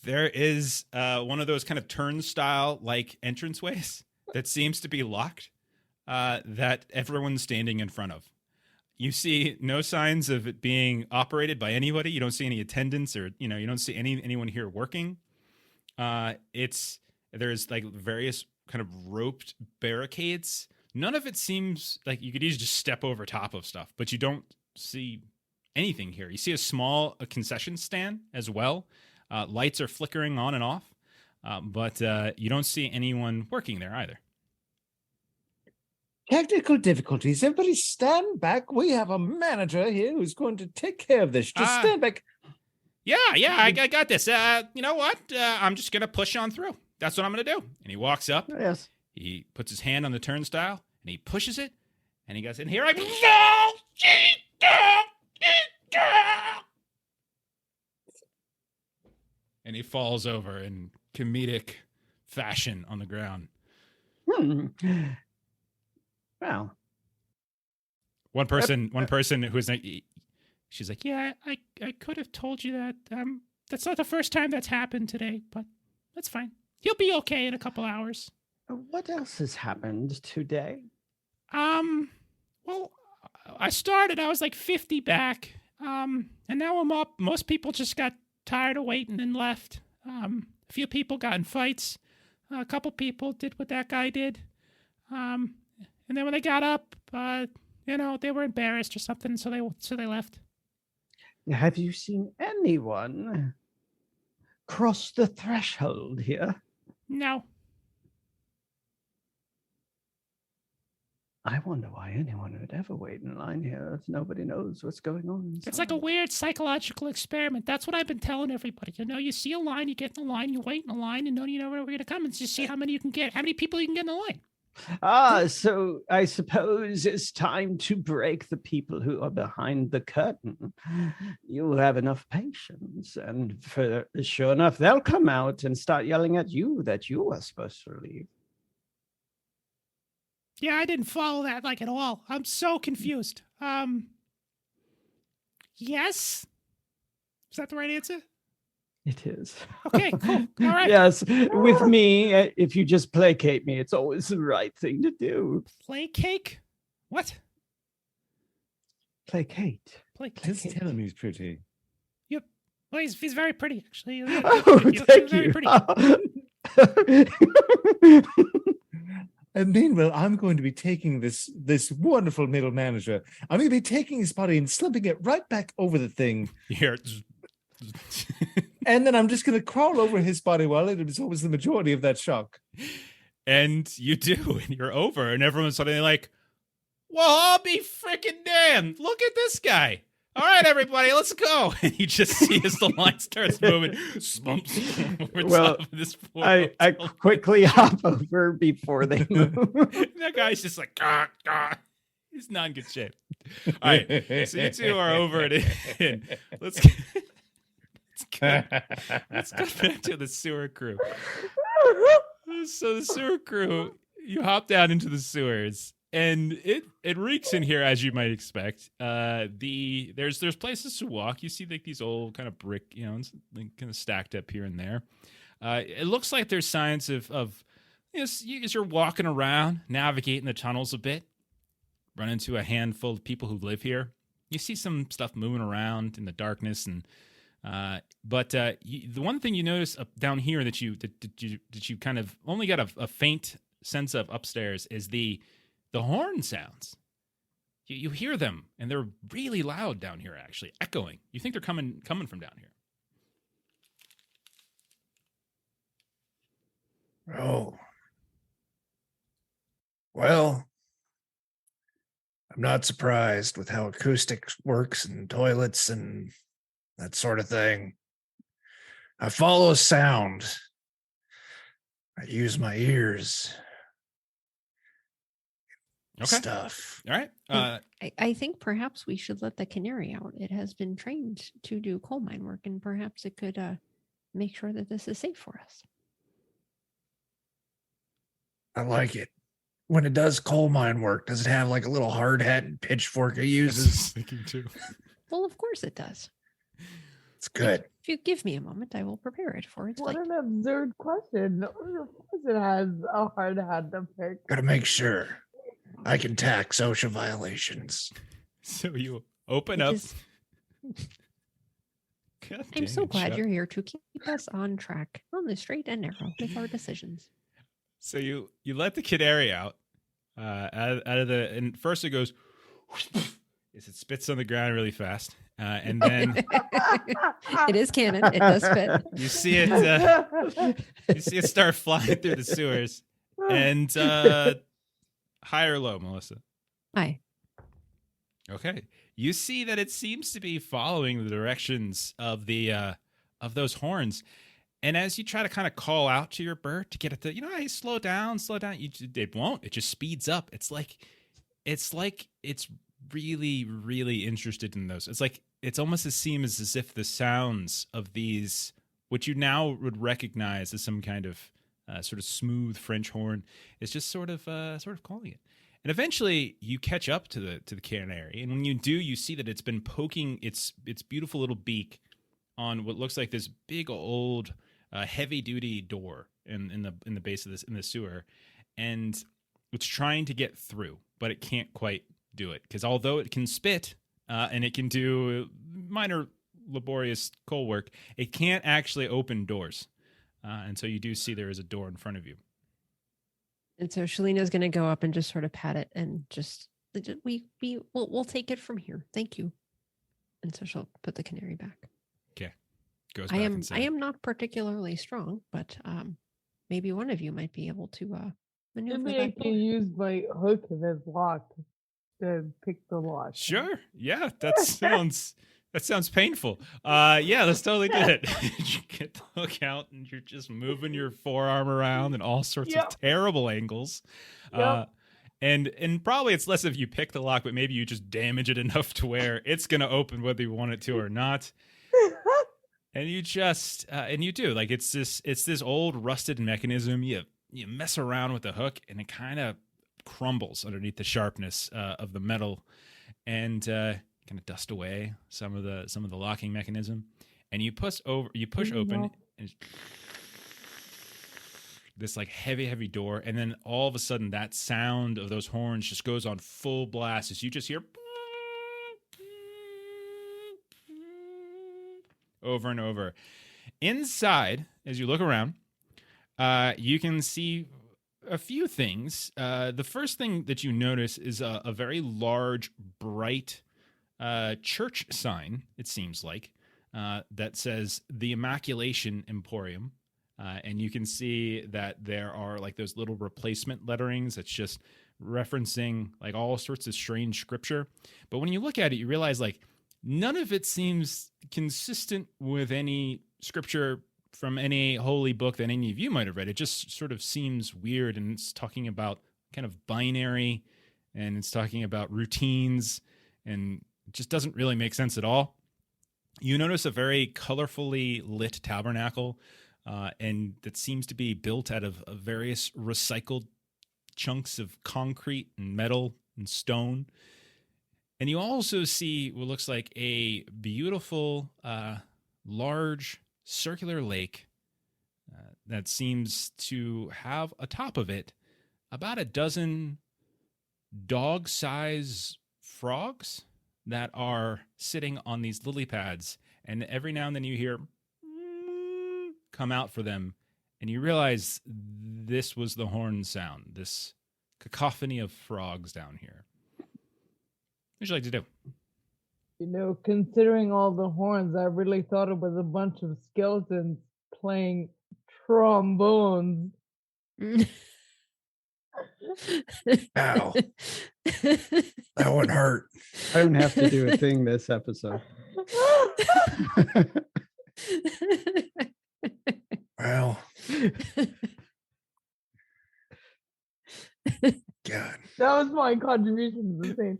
there is one of those kind of turnstile-like entranceways that seems to be locked, that everyone's standing in front of. You see no signs of it being operated by anybody. You don't see any attendants, or you don't see anyone here working. There's like various kind of roped barricades. None of it seems like you could easily just step over top of stuff, but you don't see anything here. You see a small concession stand as well. Lights are flickering on and off, but you don't see anyone working there either. Technical difficulties. Everybody stand back. We have a manager here who's going to take care of this. Just stand back. Yeah, I got this. You know what? I'm just going to push on through. That's what I'm going to do. And he walks up. Yes. He puts his hand on the turnstile, and he pushes it, and he goes, and here I go. And he falls over in comedic fashion on the ground. Well, One person who's like, she's like, yeah, I could have told you that. That's not the first time that's happened today, but that's fine. He'll be okay in a couple hours. what else has happened today? Well, I was like 50 back. And now I'm up. Most people just got tired of waiting and left. A few people got in fights. A couple people did what that guy did. And then when they got up, they were embarrassed or something, so they left. Have you seen anyone cross the threshold here? No. I wonder why anyone would ever wait in line here if nobody knows what's going on. It's like a weird psychological experiment. That's what I've been telling everybody. You see a line, you get in the line, you wait in the line, and you know where we're going to come and just see how many people you can get in the line. So I suppose it's time to break the people who are behind the curtain. You have enough patience, and sure enough, they'll come out and start yelling at you that you are supposed to leave. Yeah, I didn't follow that at all. I'm so confused. Yes? Is that the right answer? It is. Okay, cool. All right. Yes, with me, if you just placate me, it's always the right thing to do. Placate? What? Placate. Just tell him he's pretty. Yep. Well, he's very pretty, actually. Oh, thank Very you. pretty. And meanwhile, I'm going to be taking this wonderful middle manager. I'm going to be taking his body and slipping it right back over the thing. Here. And then I'm just going to crawl over his body while it absorbs the majority of that shock. And you do, and you're over, and everyone's suddenly like, well, I'll be freaking damned. Look at this guy. All right, everybody, let's go. And you just see as the line starts moving. Well, I quickly hop over before they move. That guy's just like, he's not in good shape. All right, so you two are over it. And let's go back to the sewer crew. So the sewer crew, you hop down into the sewers. And it reeks in here, as you might expect. There's places to walk. You see like these old kind of brick, kind of stacked up here and there. It looks like there's signs of as you're walking around, navigating the tunnels a bit, run into a handful of people who live here. You see some stuff moving around in the darkness, and but the one thing you notice up down here that you kind of only got a faint sense of upstairs is the horn sounds. You hear them, and they're really loud down here, actually, echoing. You think they're coming from down here. Oh. Well, I'm not surprised with how acoustics works and toilets and that sort of thing. I follow sound. I use my ears. Okay. Stuff. All right. I think perhaps we should let the canary out. It has been trained to do coal mine work, and perhaps it could make sure that this is safe for us. I like it. When it does coal mine work, does it have like a little hard hat and pitchfork it uses? Thinking too. Well, of course it does. It's good. If you give me a moment, I will prepare it for its What flight. an absurd question. Of course it has a hard hat to pick. Gotta make sure I can tax OSHA violations. So you open It up. is- God I'm dang so it, glad Shep. you're here to keep us on track, on the straight and narrow with our decisions. So you let the canary out out of the, and first it goes, it spits on the ground really fast, and then It is canon. It does fit. you see it start flying through the sewers. And high or low, Melissa? Hi. Okay, you see that it seems to be following the directions of the of those horns. And as you try to kind of call out to your bird to get it to, hey, slow down, it won't. It just speeds up. It's like it's really, really interested in those. It's almost as seems as if the sounds of these, which you now would recognize as some kind of sort of smooth French horn, is just sort of calling it. And eventually, you catch up to the canary, and when you do, you see that it's been poking its beautiful little beak on what looks like this big old heavy duty door in the base of the sewer, and it's trying to get through, but it can't quite do it because although it can spit and it can do minor laborious coal work, it can't actually open doors, and so you do see there is a door in front of you. And so Shalina's going to go up and just sort of pat it and just we'll take it from here. Thank you. And so she'll put the canary back. Okay, goes I back am inside. not particularly strong, but maybe one of you might be able to maneuver Maybe I that can door. use my hook if it's locked to pick the lock. Sure. Yeah, that sounds painful. Yeah, let's totally do it. You get the hook out and you're just moving your forearm around in all sorts Yep. of terrible angles. Yep. And probably it's less if you pick the lock, but maybe you just damage it enough to where it's gonna open whether you want it to or not. And you just and you do, like it's this old rusted mechanism. You mess around with the hook and it kind of crumbles underneath the sharpness of the metal, and kind of dust away some of the locking mechanism, and you push open and this like heavy door, and then all of a sudden that sound of those horns just goes on full blast as you just hear over and over. Inside, as you look around, you can see a few things. The first thing that you notice is a very large, bright church sign, it seems like, that says the Immaculation Emporium. And you can see that there are like those little replacement letterings that's just referencing like all sorts of strange scripture. But when you look at it, you realize like none of it seems consistent with any scripture from any holy book that any of you might have read. It just sort of seems weird, and it's talking about kind of binary, and it's talking about routines, and it just doesn't really make sense at all. You notice a very colorfully lit tabernacle, and that seems to be built out of various recycled chunks of concrete and metal and stone. And you also see what looks like a beautiful, large circular lake that seems to have atop of it about a dozen dog-size frogs that are sitting on these lily pads. And every now and then you hear come out for them, and you realize this was the horn sound, this cacophony of frogs down here. What would you like to do? You know, considering all the horns, I really thought it was a bunch of skeletons playing trombones Ow. That one hurt. I don't have to do a thing this episode. Well, God. That was my contribution to the thing.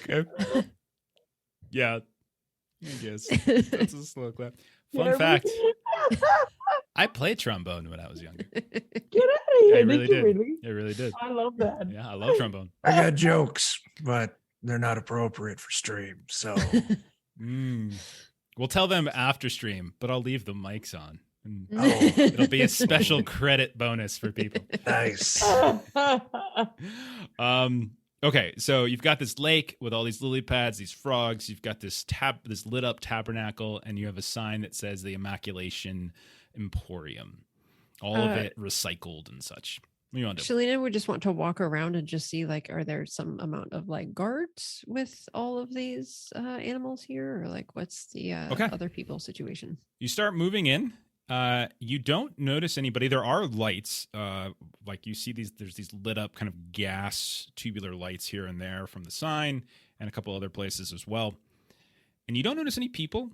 Okay. Yeah. I guess that's a slow clap. Fun fact. I played trombone when I was younger. Get out of here. I really did. Really? I really did. I love that. Yeah, I love trombone. I got jokes, but they're not appropriate for stream. So We'll tell them after stream, but I'll leave the mics on. And Oh. it'll be a special credit bonus for people. nice. Okay, so you've got this lake with all these lily pads, these frogs. You've got this lit up tabernacle, and you have a sign that says the Immaculation Emporium. All of it recycled and such. What do you want to do? Shalina would just want to walk around and just see, like, are there some amount of like guards with all of these animals here, or like what's the other people's situation? You start moving in. You don't notice anybody. There are lights. Like you see there's these lit up kind of gas tubular lights here and there from the sign and a couple other places as well. And you don't notice any people.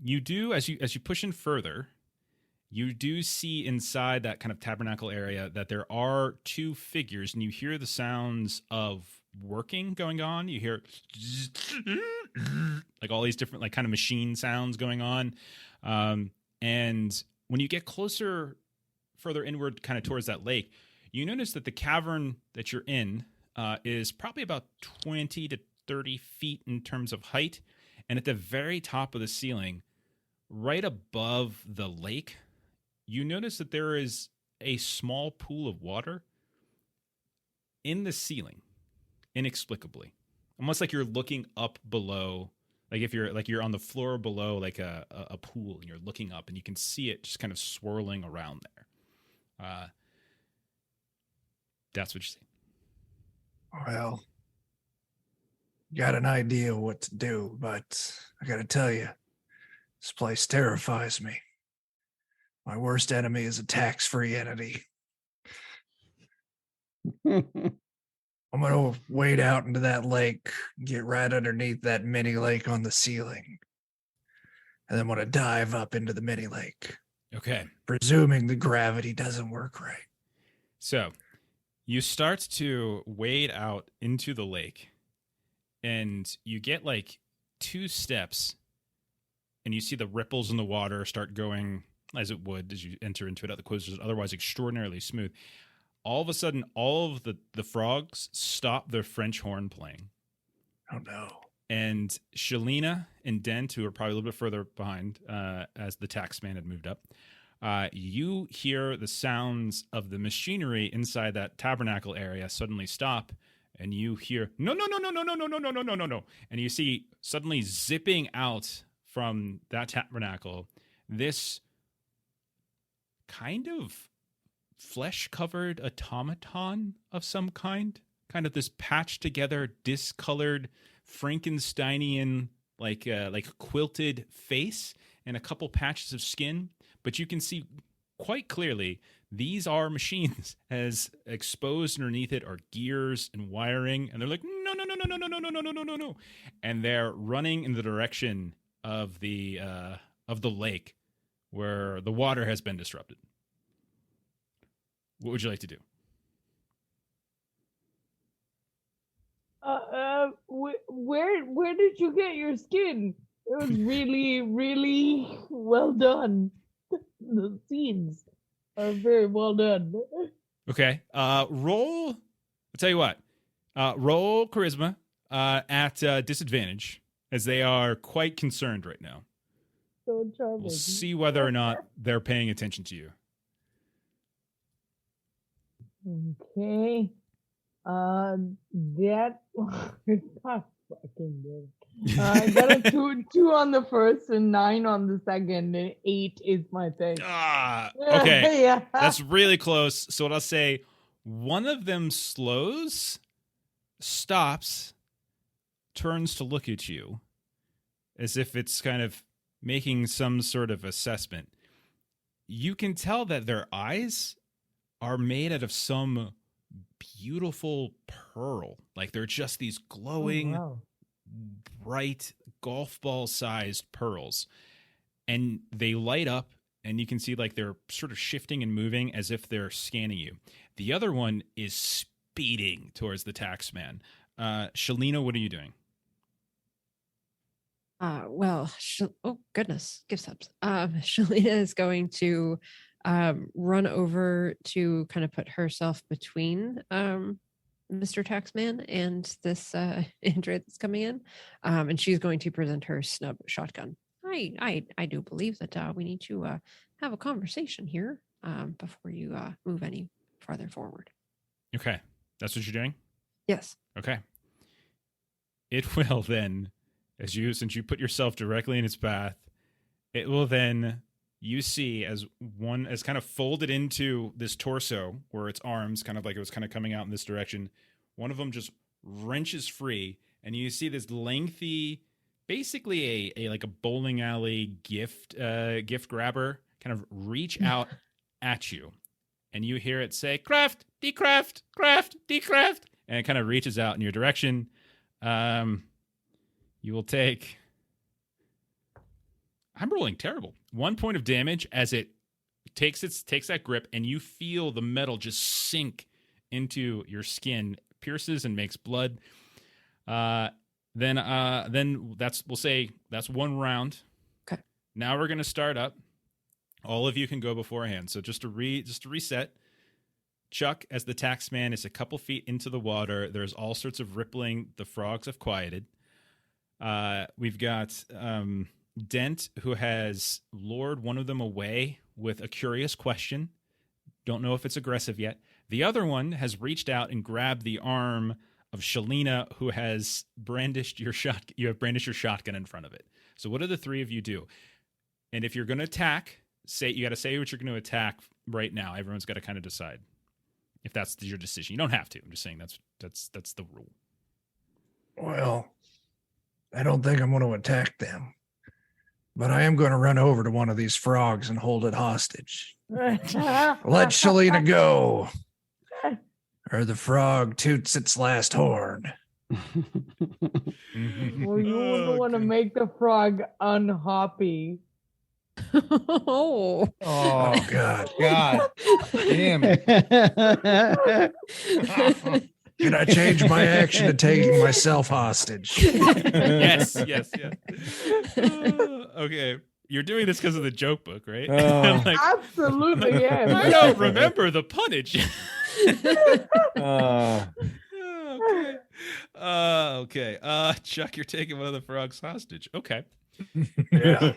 You do, as you push in further, you do see inside that kind of tabernacle area that there are two figures, and you hear the sounds of working going on. You hear like all these different like kind of machine sounds going on. And when you get further inward, kind of towards that lake, you notice that the cavern that you're in is probably about 20 to 30 feet in terms of height. And at the very top of the ceiling, right above the lake, you notice that there is a small pool of water in the ceiling, inexplicably. Almost like you're looking up below. Like if you're on the floor below like a pool and you're looking up and you can see it just kind of swirling around there. That's what you see. Well, got an idea of what to do, but I gotta tell you, this place terrifies me. My worst enemy is a tax-free entity. I'm going to wade out into that lake, get right underneath that mini lake on the ceiling. And then I'm going to dive up into the mini lake. Okay. Presuming the gravity doesn't work right. So you start to wade out into the lake and you get like 2 steps and you see the ripples in the water start going as it would as you enter into it. The coast is otherwise extraordinarily smooth. All of a sudden, all of the frogs stop their French horn playing. Oh, no. And Shalina and Dent, who are probably a little bit further behind as the taxman had moved up, you hear the sounds of the machinery inside that tabernacle area suddenly stop, and you hear, no. And you see suddenly zipping out from that tabernacle this kind of flesh-covered automaton of some kind of this patched together, discolored, Frankensteinian, like quilted face and a couple patches of skin. But you can see quite clearly these are machines. As exposed underneath it are gears and wiring, and they're like, no, and they're running in the direction of the lake where the water has been disrupted. What would you like to do? Where did you get your skin? It was really, really well done. The scenes are very well done. Okay. Roll. I'll tell you what. Roll charisma at disadvantage, as they are quite concerned right now. So charming. We'll see whether or not they're paying attention to you. Okay. That it's not fucking good. I got a two on the first and 9 on the second, and 8 is my thing. Okay. Yeah. That's really close. So what I'll say, one of them slows, stops, turns to look at you, as if it's kind of making some sort of assessment. You can tell that their eyes are made out of some beautiful pearl. Like they're just these glowing, bright golf ball sized pearls. And they light up, and you can see like they're sort of shifting and moving as if they're scanning you. The other one is speeding towards the taxman. Shalina, what are you doing? Oh goodness, gift subs. Shalina is going to run over to kind of put herself between Mr. Taxman and this android that's coming in, and she's going to present her snub shotgun. I do believe that we need to have a conversation here before you move any farther forward. Okay, that's what you're doing? Yes. Okay. It will then, since you put yourself directly in its path, it will then, you see as kind of folded into this torso where its arms kind of like it was kind of coming out in this direction, one of them just wrenches free, and you see this lengthy, basically a like a bowling alley gift grabber kind of reach out at you, and you hear it say craft, decraft, craft, decraft, and it kind of reaches out in your direction. You will take, I'm rolling terrible, 1 point of damage as it takes that grip, and you feel the metal just sink into your skin, pierces and makes blood. Then we'll say that's one round. Okay. Now we're gonna start up. All of you can go beforehand. So just to reset, Chuck, as the taxman, is a couple feet into the water. There's all sorts of rippling. The frogs have quieted. We've got Dent, who has lured one of them away with a curious question. Don't know if it's aggressive yet. The other one has reached out and grabbed the arm of Shalina, who has brandished your shot. You have brandished your shotgun in front of it. So what do the three of you do? And if you're going to attack, you got to say what you're going to attack right now. Everyone's got to kind of decide if that's your decision. You don't have to. I'm just saying that's the rule. Well, I don't think I'm going to attack them, but I am going to run over to one of these frogs and hold it hostage. Let Shalina go, or the frog toots its last horn. Well, you wouldn't want to make the frog unhappy. Oh God. God. Damn it. Can I change my action to taking myself hostage? Yes. Okay. You're doing this because of the joke book, right? Like, Absolutely, yes. I don't remember the punnage. Okay. Chuck, you're taking one of the frogs hostage. Okay. Yeah.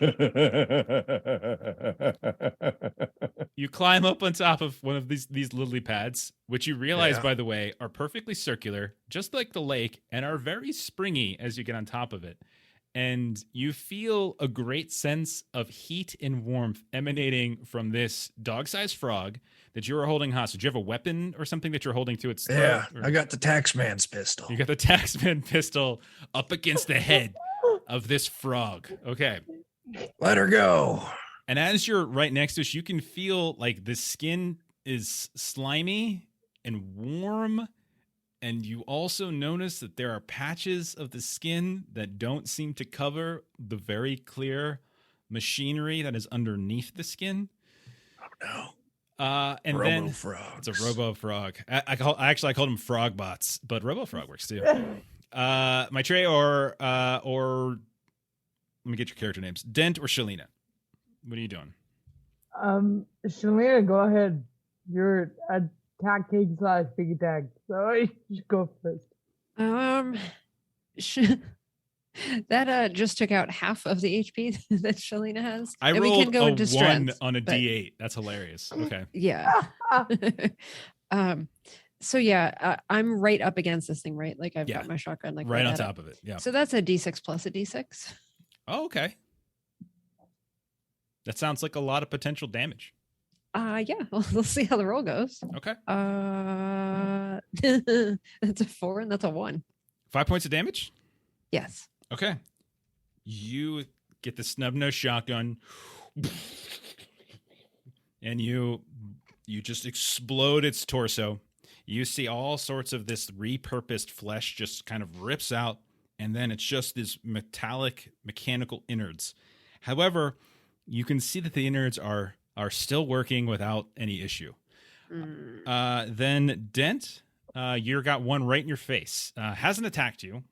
You climb up on top of one of these lily pads, which you realize, Yeah. by the way, are perfectly circular, just like the lake, and are very springy as you get on top of it. And you feel a great sense of heat and warmth emanating from this dog-sized frog that you are holding hostage. Do you have a weapon or something that you're holding to its throat? Yeah, Or- I got the taxman's pistol. You got the taxman pistol up against the head of this frog. Okay. Let her go. And as you're right next to us, you can feel like the skin is slimy and warm. And you also notice that there are patches of the skin that don't seem to cover the very clear machinery that is underneath the skin. Oh, no. And Robo then frogs. it's a robo frog. I called them frog bots, but robo frog works too. Maitreya or let me get your character names. Dent or Shalina. What are you doing? Shalina, go ahead. You're attack king / big attack. So you should go first. That just took out half of the HP that Shalina has. I And rolled we can go a into 1 strength, on a but- D8. That's hilarious. Okay. Yeah. So yeah, I'm right up against this thing, right? Like I've Yeah. got my shotgun like Right on at it. top of it. Yeah. So that's a D6 plus a D6. Oh, okay. That sounds like a lot of potential damage. Yeah, well, we'll see how the roll goes. Okay. That's a 4 and that's a 1. 5 points of damage? Yes. Okay. You get the snub nose shotgun, and you just explode its torso. You see all sorts of this repurposed flesh just kind of rips out, and then it's just this metallic mechanical innards. However, you can see that the innards are still working without any issue. Then Dent, you got one right in your face. Hasn't attacked you.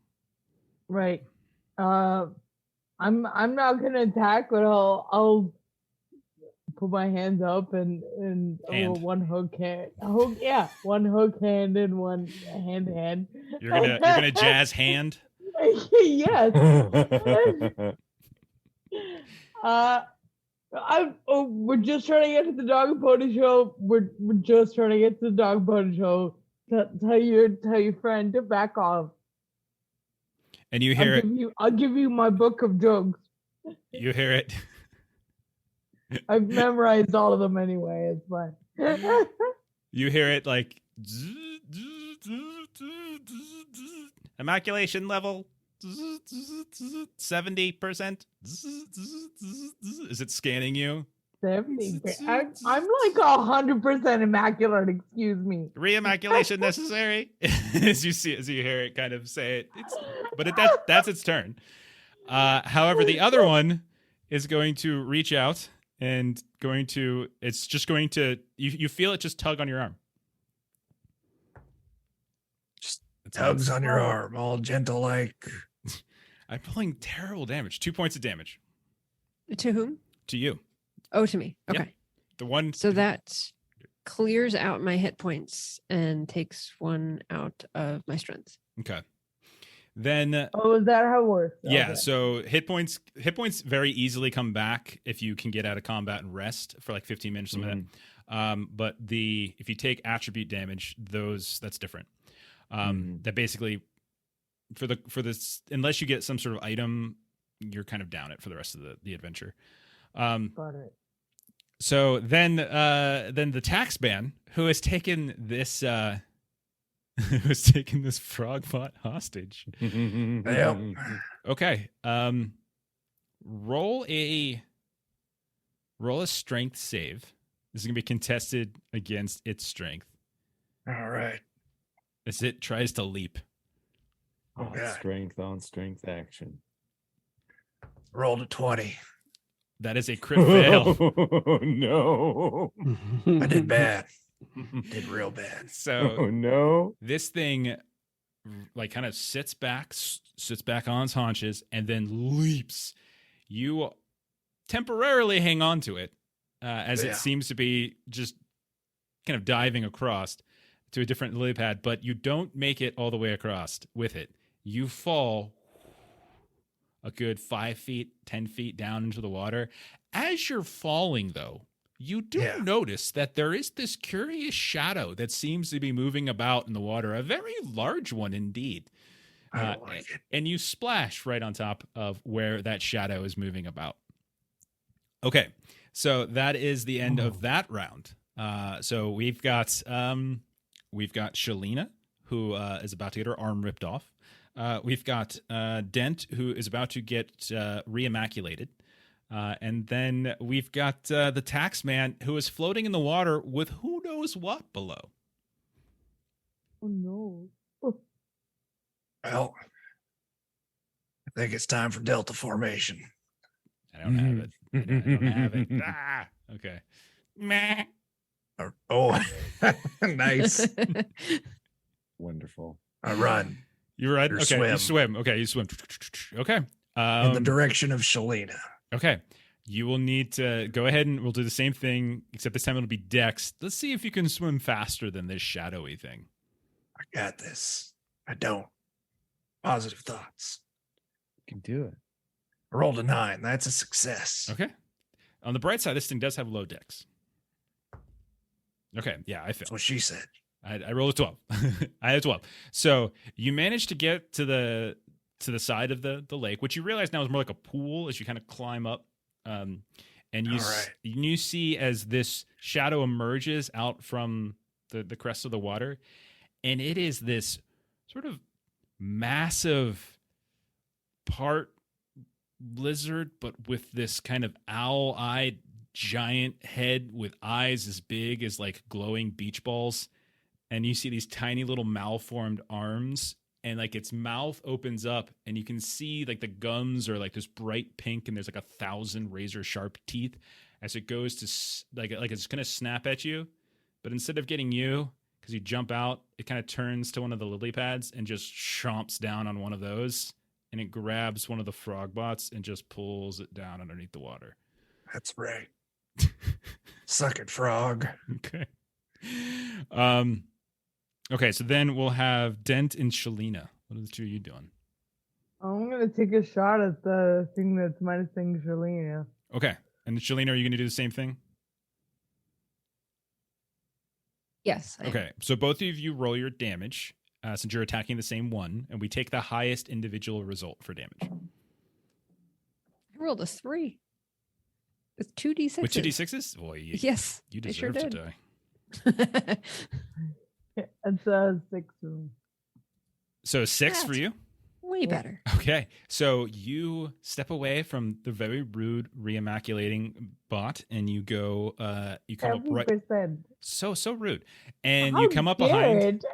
Right. I'm not gonna attack, but I'll put my hands up and Hand. one hook hand. One hook hand and one hand. You're gonna jazz hand. Yes. We're just trying to get to the dog and pony show. We're just trying to get to the dog and pony show. Tell your friend to back off. And you hear I'll give you my book of jokes. You hear it. I've memorized all of them anyway. It's fine. You hear it like immaculation level 70%. Is it scanning you? 70. I'm like 100% immaculate. Excuse me. Re-immaculation necessary. as you hear it kind of say it. That's its turn. However, the other one is going to reach out and it's just going to you feel it just tug on your arm. Just tugs on your arm, all gentle like. I'm pulling terrible damage. 2 points of damage. To whom? To you. Oh, to me. Okay. Yep. The one. So that clears out my hit points and takes one out of my strength. Okay. Then. Oh, is that how it works? Yeah. Okay. So hit points very easily come back if you can get out of combat and rest for like 15 minutes or something like that. But if you take attribute damage, that's different. That basically for this, unless you get some sort of item, you're kind of down it for the rest of the adventure. Got it. So then the tax man who has taken this frogbot hostage. Yep. Okay. Roll a strength save. This is gonna be contested against its strength All right. as it tries to leap. Oh, God. Strength on strength action. Rolled a 20. That is a crit fail. Oh, no. I did bad. Did real bad. So Oh, no. this thing like kind of sits back on its haunches and then leaps. You temporarily hang on to it as it seems to be just kind of diving across to a different lily pad, but you don't make it all the way across with it. You fall a good 5 feet, 10 feet down into the water. As you're falling, though, you do notice that there is this curious shadow that seems to be moving about in the water, a very large one indeed. I don't like it. And you splash right on top of where that shadow is moving about. Okay, so that is the end of that round. So we've got Shalina, who is about to get her arm ripped off. We've got Dent, who is about to get re-immaculated. And then we've got the tax man, who is floating in the water with who knows what below. Oh, no. Well, I think it's time for Delta formation. I don't have it. I don't have it. Ah, okay. Meh. Oh, nice. Wonderful. I run You run? Or Okay, swim. you swim. Okay, you swim. Okay. in the direction of Shalina. Okay. You will need to go ahead and we'll do the same thing, except this time it'll be Dex. Let's see if you can swim faster than this shadowy thing. I got this. I don't. Positive thoughts. You can do it. I rolled a 9. That's a success. Okay. On the bright side, this thing does have low Dex. Okay. Yeah, I That's failed. what she said. I rolled a 12. I had 12. So you managed to get to the side of the lake, which you realize now is more like a pool as you kind of climb up. And you see as this shadow emerges out from the crest of the water, and it is this sort of massive, part lizard, but with this kind of owl-eyed giant head with eyes as big as like glowing beach balls. And you see these tiny little malformed arms, and like its mouth opens up, and you can see like the gums are like this bright pink, and there's like 1,000 razor sharp teeth as it goes to like it's gonna snap at you, but instead of getting you, because you jump out, it kind of turns to one of the lily pads and just chomps down on one of those, and it grabs one of the frog bots and just pulls it down underneath the water. That's right. Suck it, frog. Okay. Okay, so then we'll have Dent and Shalina. What are the two of you doing? I'm gonna take a shot at the thing that's menacing Shalina. Okay. And Shalina, are you going to do the same thing? Yes. I am. Okay. So both of you roll your damage since you're attacking the same one, and we take the highest individual result for damage. I rolled a 3 with 2d6s. With 2d6s? Boy, Yes. you I sure deserve to did. die. It's a 6. So 6 for That's- you? Way better. Okay. So you step away from the very rude re-immaculating bot, and you go, you come up right. 70%. So rude. And How you come up dare behind. it?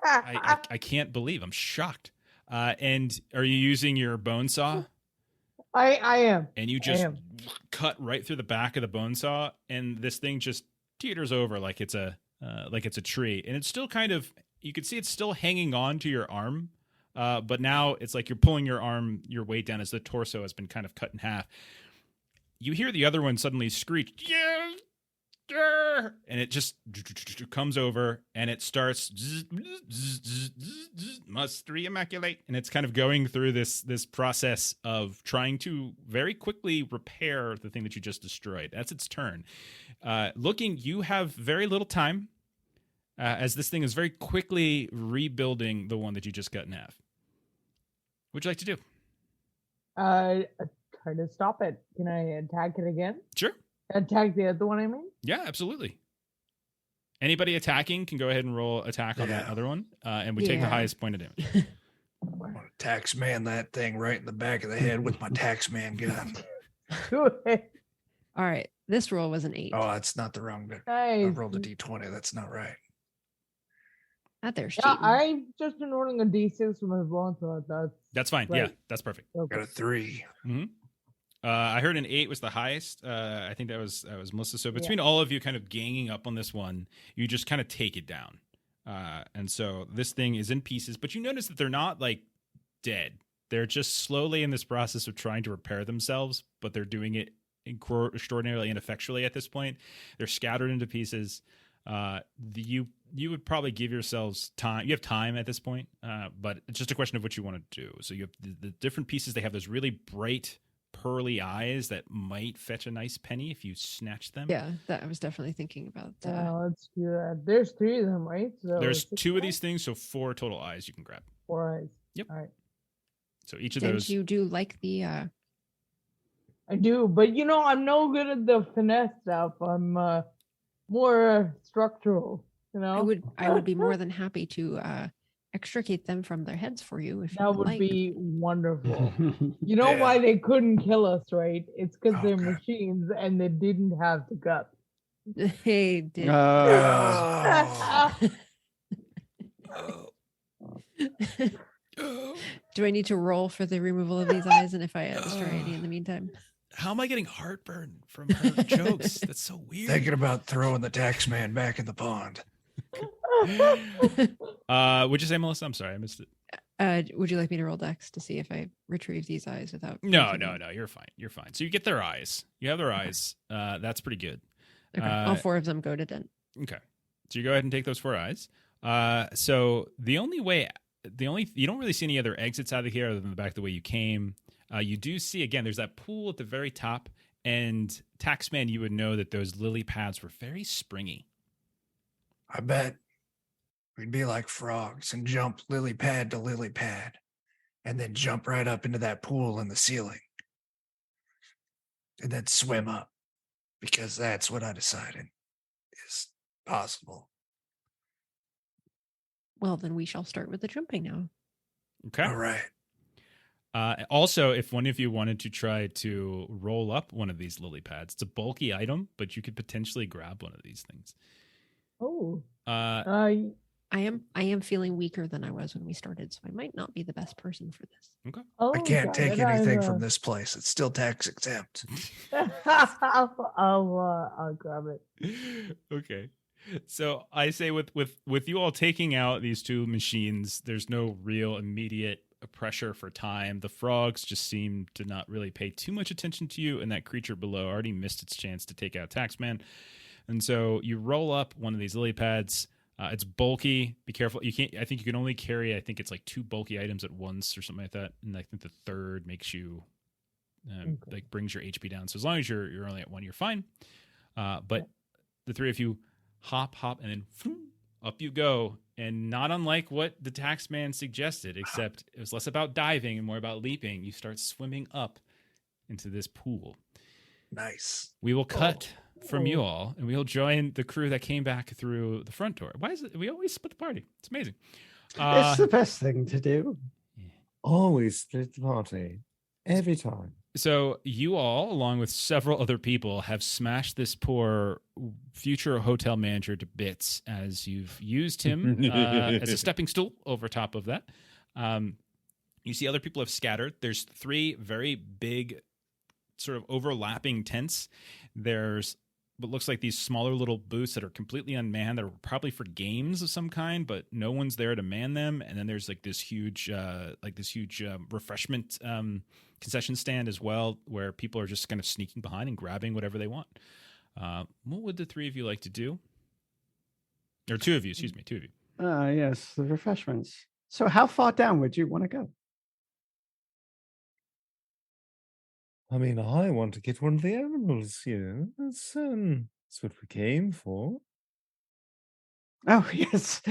I can't believe. I'm shocked. And are you using your bone saw? I am. And you I just am. cut right through the back of the bone saw, and this thing just teeters over like it's a tree, and it's still kind of, you can see it's still hanging on to your arm, but now it's like you're pulling your weight down as the torso has been kind of cut in half. You hear the other one suddenly screech, yeah, and it just comes over and it starts must re-immaculate, and it's kind of going through this process of trying to very quickly repair the thing that you just destroyed. That's its turn. You have very little time as this thing is very quickly rebuilding the one that you just cut in half. What'd you like to do? Try to stop it. Can I attack it again? Sure. Attack the other one, I mean? Yeah, absolutely. Anybody attacking can go ahead and roll attack on that Yeah. other one, and we take the Yeah. highest point of damage. I'm gonna tax man that thing right in the back of the head with my tax man gun. Do it. All right. This roll was an 8. Oh, that's not the wrong bit. I Nice. rolled a d20. That's not right. That there's Yeah, cheating. I've just been rolling a d6 for my bone, so That's fine. Yeah, Right. that's perfect. okay. Got a 3. I heard an 8 was the highest. I think that was Melissa. So between all of you kind of ganging up on this one, you just kind of take it down. And so this thing is in pieces, but you notice that they're not like dead. They're just slowly in this process of trying to repair themselves, but they're doing it extraordinarily ineffectually at this point. They're scattered into pieces. You would probably give yourselves time. You have time at this point, but it's just a question of what you want to do. So you have the different pieces. They have those really bright, pearly eyes that might fetch a nice penny if you snatch them. Yeah, that I was definitely thinking about. Let's do that. There's 3 of them, right? So There's 6 2 of more? these things, so 4 total eyes you can grab. 4 eyes. Yep. All right. So each of Didn't those. you do like the I do, but I'm no good at the finesse stuff. I'm more structural. I would be more than happy to extricate them from their heads for you if you That would like. be wonderful. You know Yeah. why they couldn't kill us, right? It's because they're Okay. machines and they didn't have the guts. Hey, did Oh. do I need to roll for the removal of these eyes? And if I destroy any in the meantime, How am I getting heartburn from her jokes? That's so weird. Thinking about throwing the tax man back in the pond. Would you say, Melissa? I'm sorry, I missed it. would you like me to roll Dex to see if I retrieve these eyes without? No, breaking no, them? no. You're fine. You're fine. So you get their eyes. You have their eyes. That's pretty good. Okay, all 4 of them go to Dent. Okay. So you go ahead and take those 4 eyes. So you don't really see any other exits out of here other than the back the way you came. You do see, again, there's that pool at the very top, and Taxman, you would know that those lily pads were very springy. I bet we'd be like frogs and jump lily pad to lily pad and then jump right up into that pool in the ceiling and then swim up, because that's what I decided is possible. Well, then we shall start with the jumping now. Okay. All right. Also, if one of you wanted to try to roll up one of these lily pads, it's a bulky item, but you could potentially grab one of these things. Oh. I am feeling weaker than I was when we started, so I might not be the best person for this. Okay. Oh, I can't got take it. anything from this place. It's still tax exempt. I'll grab it. Okay. So I say with you all taking out these two machines, there's no real immediate pressure for time. The frogs just seem to not really pay too much attention to you, and that creature below already missed its chance to take out Taxman. And so you roll up one of these lily pads. It's bulky. Be careful. You can't. I think you can only carry. I think it's like 2 bulky items at once or something like that. And I think the third makes you like brings your HP down. So as long as you're only at 1, you're fine. But the 3 of you hop, and then up you go. And not unlike what the taxman suggested, except it was less about diving and more about leaping. You start swimming up into this pool. Nice. We will cut from you all, and we'll join the crew that came back through the front door. Why is it we always split the party? It's amazing. It's the best thing to do. Always split the party. Every time. So you all, along with several other people, have smashed this poor future hotel manager to bits as you've used him as a stepping stool over top of that. You see other people have scattered. There's 3 very big sort of overlapping tents. There's what looks like these smaller little booths that are completely unmanned that are probably for games of some kind, but no one's there to man them. And then there's like this huge refreshment concession stand as well, where people are just kind of sneaking behind and grabbing whatever they want. What would the 3 of you like to do? Or 2 of you, excuse me, 2 of you. Yes, the refreshments. So how far down would you want to go? I mean, I want to get one of the animals, That's what we came for. Oh, yes,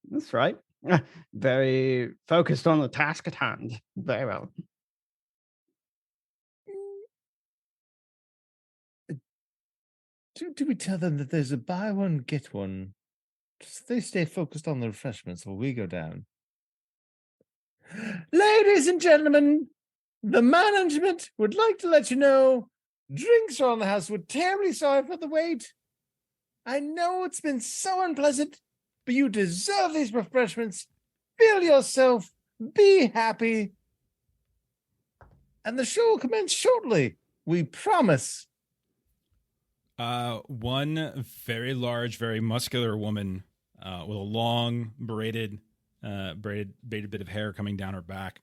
that's right. Very focused on the task at hand. Very well. Do we tell them that there's a buy one, get one? Just they stay focused on the refreshments while we go down. Ladies and gentlemen, the management would like to let you know drinks are on the house. We're terribly sorry for the wait. I know it's been so unpleasant, but you deserve these refreshments. Feel yourself. Be happy. And the show will commence shortly. We promise. One very large, very muscular woman with a long braided bit of hair coming down her back.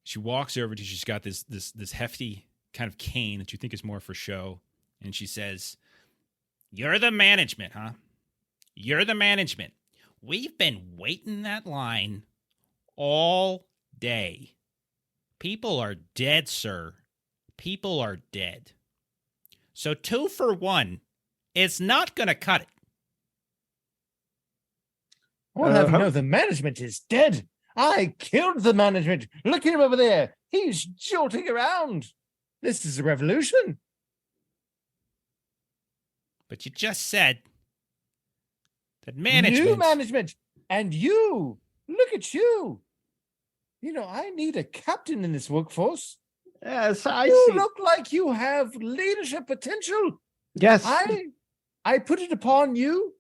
She walks over to, she's got this hefty kind of cane that you think is more for show. And she says, "You're the management, huh? You're the management. We've been waiting that line all day. People are dead, sir. People are dead. So 2 for 1 is not going to cut it." I'll have you know the management is dead. I killed the management. Look at him over there. He's jolting around. This is a revolution. But you just said that management. New management. And you. Look at you. I need a captain in this workforce. Yes, You see. look like you have leadership potential. Yes. I put it upon you,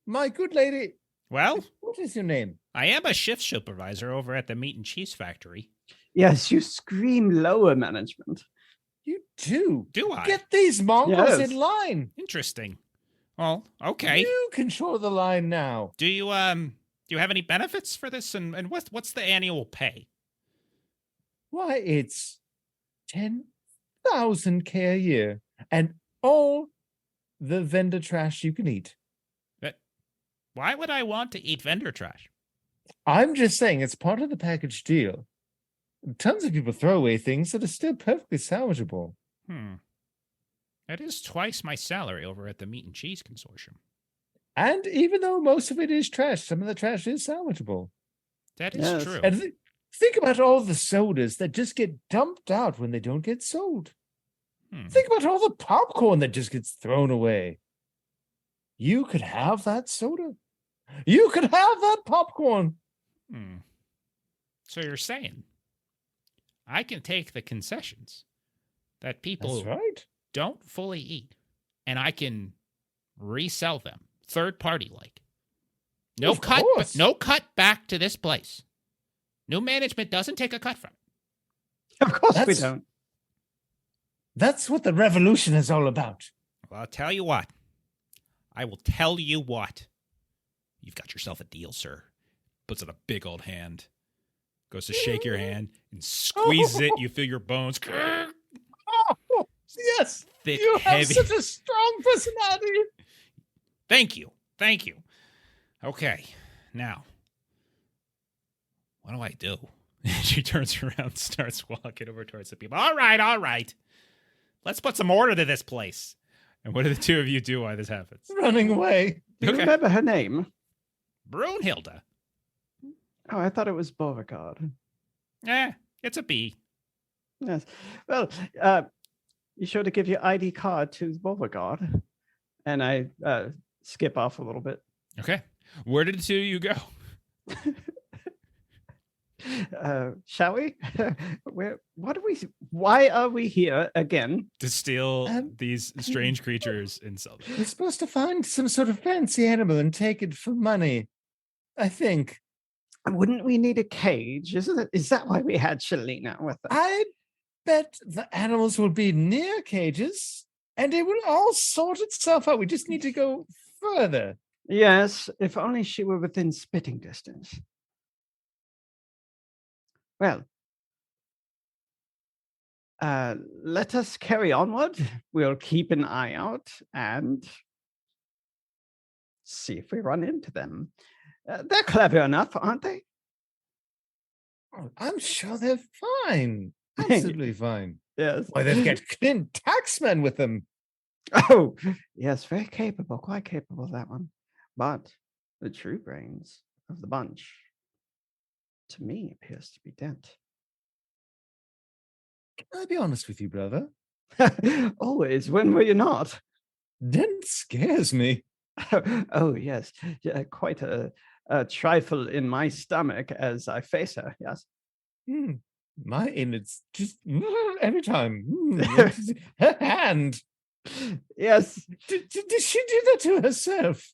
my good lady. Well, What is your name? I am a shift supervisor over at the meat and cheese factory. Yes, you scream lower management. You do. Do I? Get these mongrels Yes. in line. Interesting. Well, okay. You control the line now. Do you have any benefits for this? And what's the annual pay? Why, it's 10,000 a year and all the vendor trash you can eat. But why would I want to eat vendor trash? I'm just saying it's part of the package deal. Tons of people throw away things that are still perfectly salvageable. That is twice my salary over at the Meat and Cheese Consortium. And even though most of it is trash, some of the trash is salvageable. That is Yes. true. And think about all the sodas that just get dumped out when they don't get sold. Think about all the popcorn that just gets thrown away. You could have that soda. You could have that popcorn. So you're saying I can take the concessions that people That's right. don't fully eat, and I can resell them, third party like. No Of cut, course. no cut back to this place. New management doesn't take a cut from it. Of course we That's- don't. That's what the revolution is all about. Well, I'll tell you what. I will tell you what. You've got yourself a deal, sir. Puts out a big old hand. Goes to shake your hand and squeezes it. You feel your bones. Oh, yes. Thick, You have heavy. such a strong personality. Thank you. Thank you. Okay. Now, what do I do? She turns around and starts walking over towards the people. All right. Let's put some order to this place. And what do the two of you do while this happens? Running away. Do you remember her name? Brunhilde. Oh, I thought it was Beauregard. It's a B. Yes. Well, you sure to give your ID card to Beauregard. And I skip off a little bit. Okay. Where did the two of you go? Shall we? Why are we here again? To steal these strange creatures and sell them. We're supposed to find some sort of fancy animal and take it for money. I think. Wouldn't we need a cage? Isn't it? Is that why we had Shalina with us? I bet the animals will be near cages and it will all sort itself out. We just need to go further. Yes, if only she were within spitting distance. Well, let us carry onward. We'll keep an eye out and see if we run into them. They're clever enough, aren't they? Oh, I'm sure they're fine. Absolutely fine. Yes. Why, they've got Clint Taxman with them. Oh, yes, very capable, quite capable, that one. But the true brains of the bunch, to me, appears to be Dent. Can I be honest with you, brother? Always. When were you not? Dent scares me. Oh, yes. Yeah, quite a trifle in my stomach as I face her. Yes. Mine, it's just every time. Her hand. Yes. Did she do that to herself?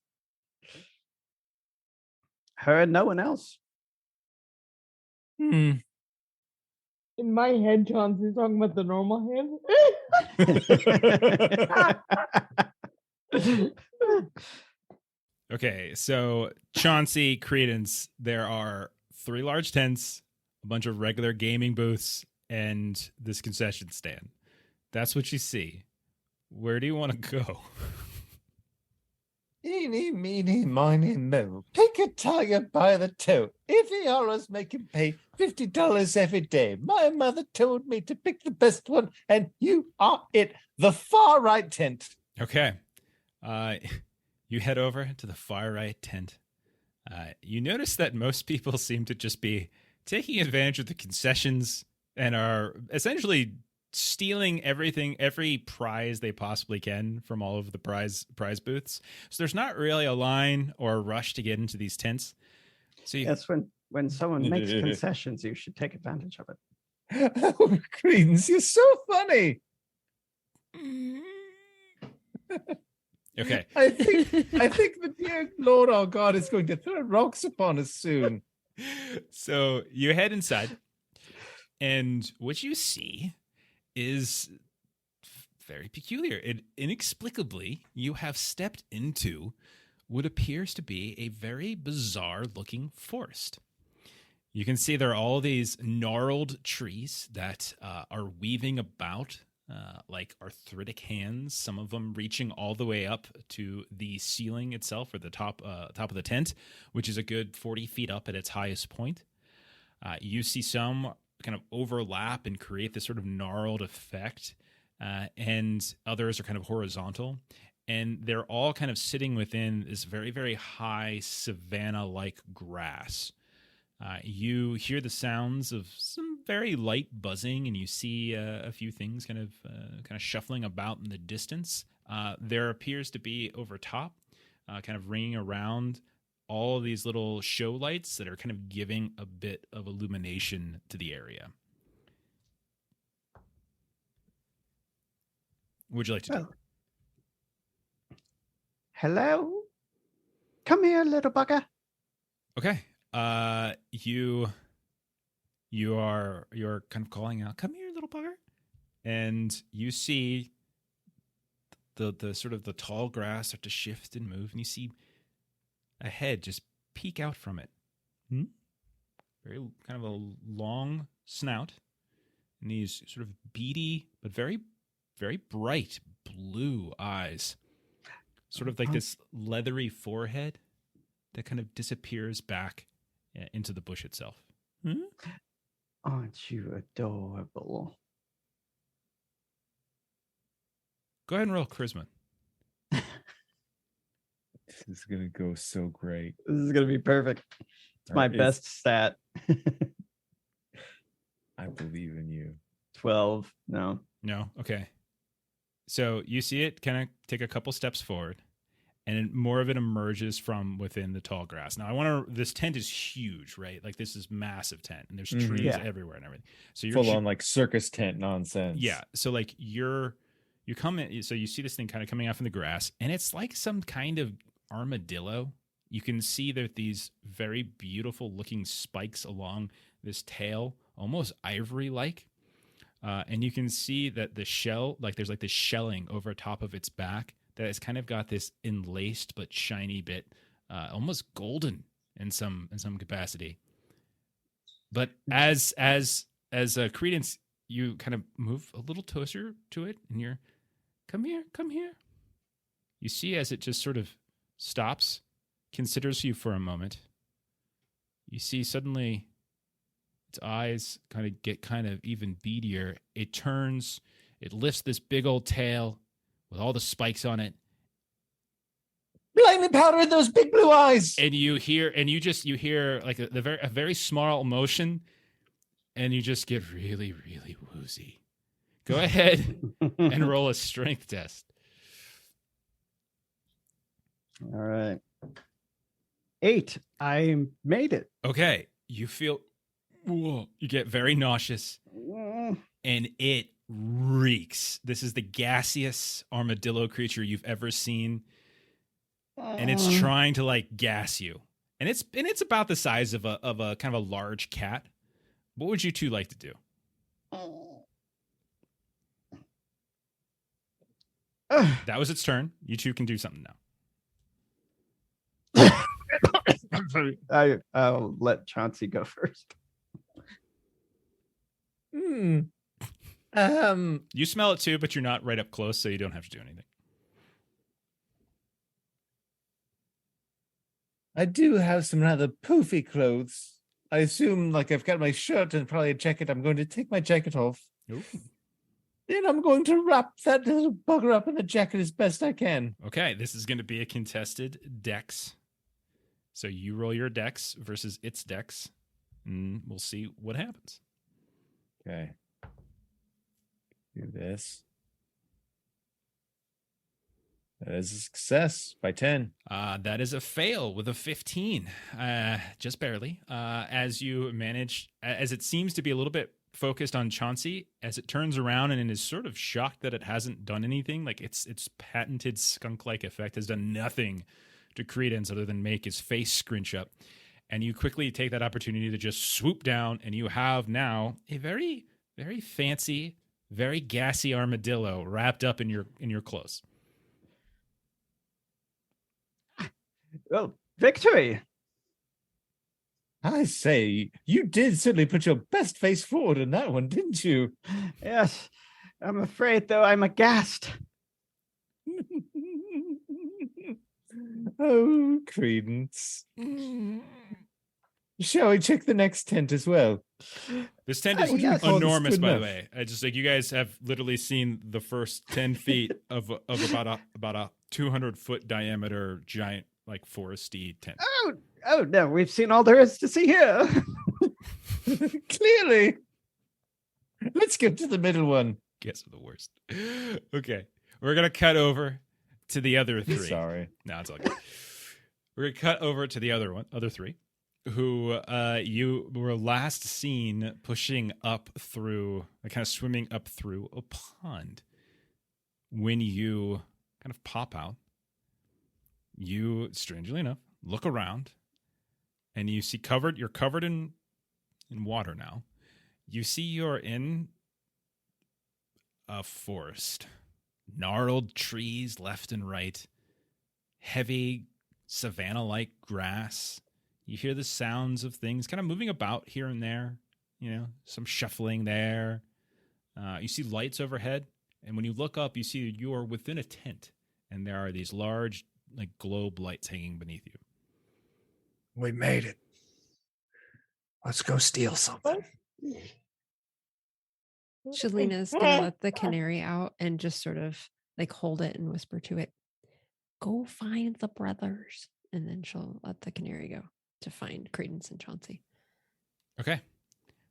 Her and no one else. In my head, Chauncey's talking about the normal hand. Okay, so Chauncey, Credence, there are 3 large tents, a bunch of regular gaming booths, and this concession stand. That's what you see. Where do you want to go? Eeny, meeny, miny, mo. Pick a tiger by the toe. If he hollers, make him pay $50 every day. My mother told me to pick the best one, and you are it. The far right tent. Okay. You head over to the far right tent. You notice that most people seem to just be taking advantage of the concessions and are essentially stealing everything, every prize they possibly can from all of the prize booths. So there's not really a line or a rush to get into these tents. So Yes, when someone makes concessions, you should take advantage of it. Oh, Credence, you're so funny. Okay. I think the dear Lord our God is going to throw rocks upon us soon. So you head inside, and what you see is very peculiar. Inexplicably, you have stepped into what appears to be a very bizarre looking forest. You can see there are all these gnarled trees that are weaving about like arthritic hands, some of them reaching all the way up to the ceiling itself, or the top of the tent, which is a good 40 feet up at its highest point. You see some kind of overlap and create this sort of gnarled effect, and others are kind of horizontal, and they're all kind of sitting within this very, very high savanna-like grass. You hear the sounds of some very light buzzing, and you see a few things kind of shuffling about in the distance. There appears to be over top, kind of ringing around, all of these little show lights that are kind of giving a bit of illumination to the area. What would you like to do? Well, hello? Come here, little bugger. Okay. You're kind of calling out, "Come here, little bugger," and you see the sort of the tall grass start to shift and move, and you see a head just peek out from it. Very kind of a long snout, and these sort of beady but very, very bright blue eyes. Sort of like this leathery forehead that kind of disappears back into the bush itself. Aren't you adorable? Go ahead and roll charisma. This is gonna go so great. This is going to be perfect. It's my best stat. I believe in you. 12. No. No? Okay. So you see it kind of take a couple steps forward, and more of it emerges from within the tall grass. Now, this tent is huge, right? Like, this is massive tent, and there's trees everywhere and everything. So you're full on like circus tent nonsense. Yeah. So like you come in, so you see this thing kind of coming out from the grass, and it's like some kind of armadillo. You can see that these very beautiful looking spikes along this tail, almost ivory-like. And you can see that the shell, like there's like this shelling over top of its back that has kind of got this enlaced but shiny bit, almost golden in some capacity. But as Credence, you kind of move a little closer to it, and you're, come here. You see as it just sort of stops, considers you for a moment. You see suddenly its eyes get even beadier. It turns, it lifts this big old tail with all the spikes on it. Blinding powder in those big blue eyes. And you hear like a very small motion, and you just get really, really woozy. Go ahead and roll a strength test. All right. 8. I made it. Okay. You feel, you get very nauseous, and it reeks. This is the gaseous armadillo creature you've ever seen, and it's trying to like gas you. And it's about the size of a kind of a large cat. What would you two like to do? That was its turn. You two can do something now. I'll let Chauncey go first. You smell it too, but you're not right up close, so you don't have to do anything. I do have some rather poofy clothes. I assume, like, I've got my shirt and probably a jacket. I'm going to take my jacket off. Ooh. Then I'm going to wrap that little bugger up in the jacket as best I can. Okay, this is going to be a contested dex. So you roll your dex versus its dex, and we'll see what happens. Okay. Do this. That is a success by 10. That is a fail with a 15, just barely. As you manage, as it seems to be a little bit focused on Chauncey, as it turns around and is sort of shocked that it hasn't done anything. Like its patented skunk-like effect has done nothing to Credence other than make his face scrunch up. And you quickly take that opportunity to just swoop down, and you have now a very, very fancy, very gassy armadillo wrapped up in your clothes. Well, victory. I say, you did certainly put your best face forward in that one, didn't you? Yes. I'm afraid, though, I'm aghast. Oh, Credence. Shall we check the next tent as well? This tent is yes. enormous, Good by the enough. way. I just like you guys have literally seen the first 10 feet of about a 200-foot diameter giant like foresty tent. Oh no, we've seen all there is to see here. Clearly. Let's get to the middle one. Guess the worst. Okay, we're gonna cut over to the other three. Sorry. No, it's all good. We're gonna cut over to the other three, who you were last seen pushing up through, kind of swimming up through a pond. when you kind of pop out, you, strangely enough, look around and you see you're covered in water now. You see you're in a forest. Gnarled trees left and right. Heavy savanna-like grass. You hear the sounds of things kind of moving about here and there. Some shuffling there. You see lights overhead. And when you look up, you see you are within a tent. And there are these large globe lights hanging beneath you. We made it. Let's go steal something. Shalina's gonna let the canary out and just sort of hold it and whisper to it, "Go find the brothers." And then she'll let the canary go to find Credence and Chauncey. Okay.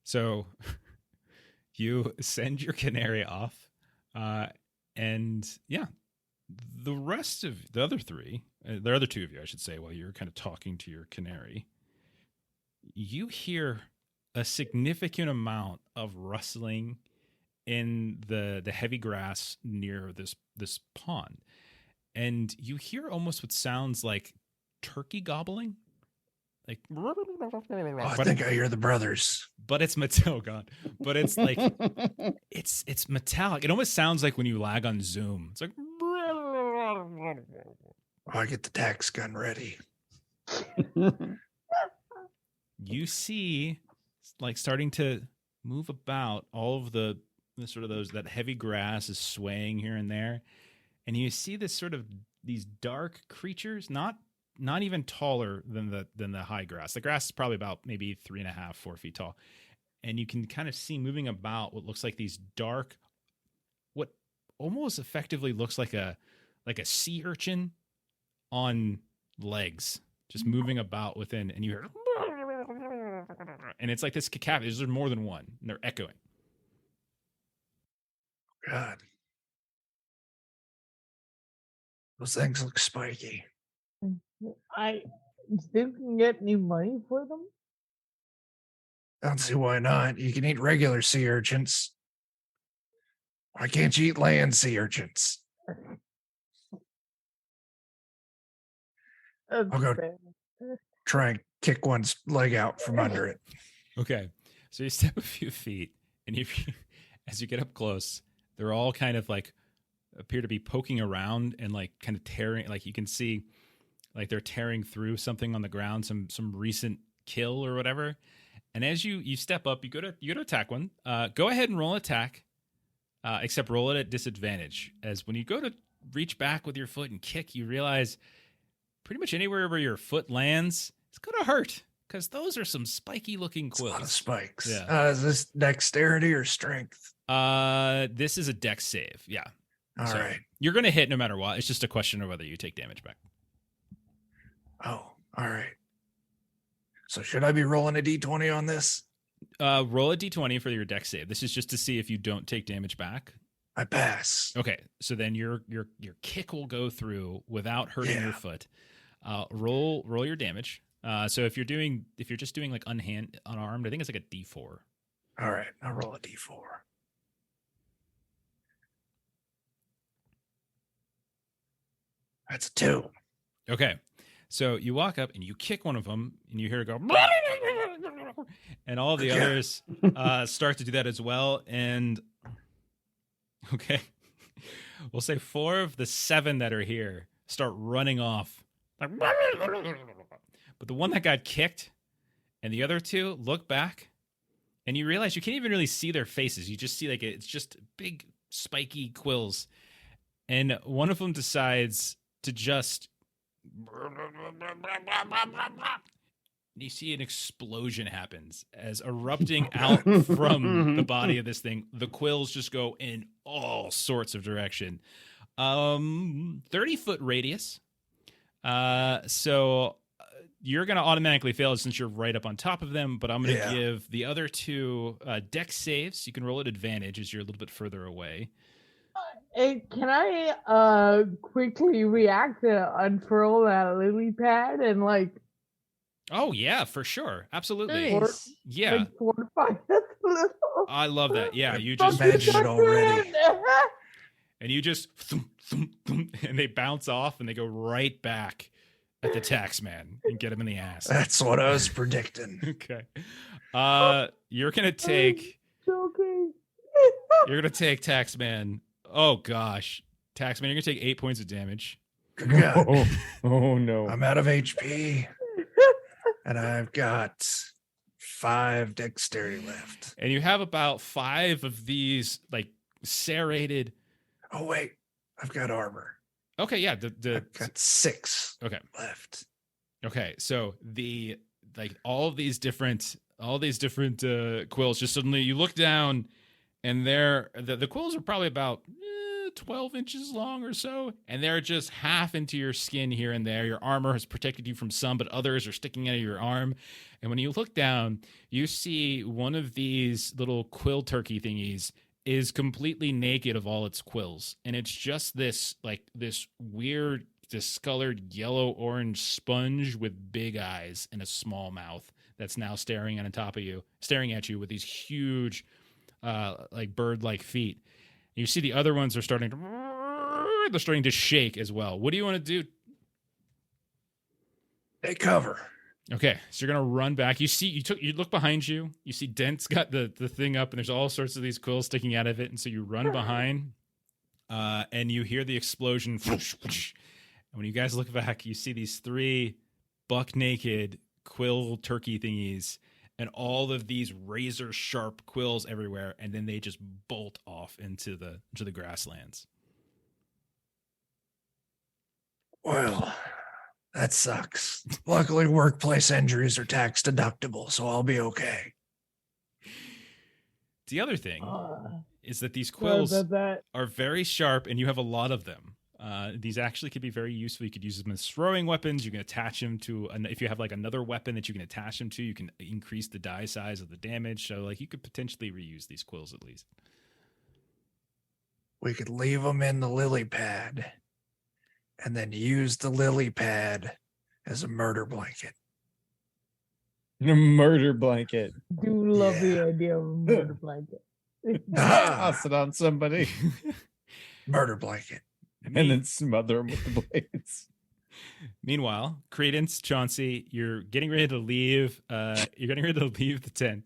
So you send your canary off. And yeah, the rest of the other three, the other two of you, I should say, while you're kind of talking to your canary, you hear a significant amount of rustling in the heavy grass near this pond. And you hear almost what sounds like turkey gobbling. I think I hear the brothers. But it's oh god. But it's it's metallic. It almost sounds like when you lag on Zoom. It's like I get the tax gun ready. You see starting to move about all of the sort of that heavy grass is swaying here and there. And you see these dark creatures, not even taller than the high grass. The grass is probably about maybe 3.5, 4 feet tall. And you can kind of see moving about what looks like these dark, what almost effectively looks like a sea urchin on legs, just moving about within. And you hear, and it's like this cacophony. There's more than one, and they're echoing. God. Those things look spiky. I still can get any money for them. I don't see why not. You can eat regular sea urchins. Why can't you eat land sea urchins? I'll go try and kick one's leg out from under it. Okay. So you step a few feet, and as you get up close, they're all kind of appear to be poking around and kind of tearing. You can see they're tearing through something on the ground, some recent kill or whatever. And as you step up, you go to attack one. Go ahead and roll an attack, except roll it at disadvantage. As when you go to reach back with your foot and kick, you realize pretty much anywhere where your foot lands, it's gonna hurt because those are some spiky looking quills. A lot of spikes. Yeah. Is this dexterity or strength? This is a dex save. Yeah. All right. You're gonna hit no matter what. It's just a question of whether you take damage back. Oh, all right. So should I be rolling a d20 on this? Roll a d20 for your dex save. This is just to see if you don't take damage back. I pass. Okay, so then your kick will go through without hurting your foot. Roll your damage. So if you're just doing unarmed, I think it's a d4. All right, I'll roll a d4. That's a 2. Okay. So you walk up and you kick one of them, and you hear it go, and all the others start to do that as well. And okay, we'll say 4 of the 7 that are here start running off. But the one that got kicked and the other 2 look back, and you realize you can't even really see their faces. You just see it's just big spiky quills. And one of them decides to just... You see an explosion happens as erupting out from the body of this thing. The quills just go in all sorts of direction. 30-foot radius. So you're going to automatically fail since you're right up on top of them, but I'm going to give the other 2 dex saves. You can roll at advantage as you're a little bit further away. Hey, can I quickly react to unfurl that lily pad and Oh yeah, for sure, absolutely. Nice. Yeah, fortify this little. I love that. Yeah, you just imagine it already. and you just thump, thump, thump, and they bounce off and they go right back at the tax man and get him in the ass. That's what I was predicting. Okay. You're gonna take Joking. Taxman. Oh gosh. Taxman, you're gonna take 8 points of damage. God, Oh no. I'm out of HP, and I've got 5 dexterity left. And you have about 5 of these like serrated. Oh wait, I've got armor. Okay, yeah. I've got 6 Okay. left. Okay, so all these different quills. Just suddenly you look down, and the quills are probably about 12 inches long or so, and they're just half into your skin here and there. Your armor has protected you from some, but others are sticking out of your arm. And when you look down, you see one of these little quill turkey thingies is completely naked of all its quills, and it's just this weird discolored yellow-orange sponge with big eyes and a small mouth that's now staring at you with these huge, like bird-like feet. You see the other ones are starting to shake as well. What do you want to do? Take cover. Okay, so you're gonna run back. You look behind you. You see Dent's got the thing up, and there's all sorts of these quills sticking out of it. And so you run behind, and you hear the explosion. And when you guys look back, you see these 3 buck naked quill turkey thingies, and all of these razor sharp quills everywhere. And then they just bolt off into the grasslands. Well, that sucks. Luckily, workplace injuries are tax deductible, so I'll be okay. The other thing is that these Sorry quills about that. are very sharp, and you have a lot of them. These actually could be very useful. You could use them as throwing weapons. You can attach them to, if you have like another weapon that you can attach them to, you can increase the die size of the damage. So like you could potentially reuse these quills at least. We could leave them in the lily pad and then use the lily pad as a murder blanket. A murder blanket. Do love the Yeah. idea of a murder blanket. Toss it on somebody Murder blanket. and then smother them with the blades. Meanwhile, Credence, Chauncey, you're getting ready to leave. You're getting ready to leave the tent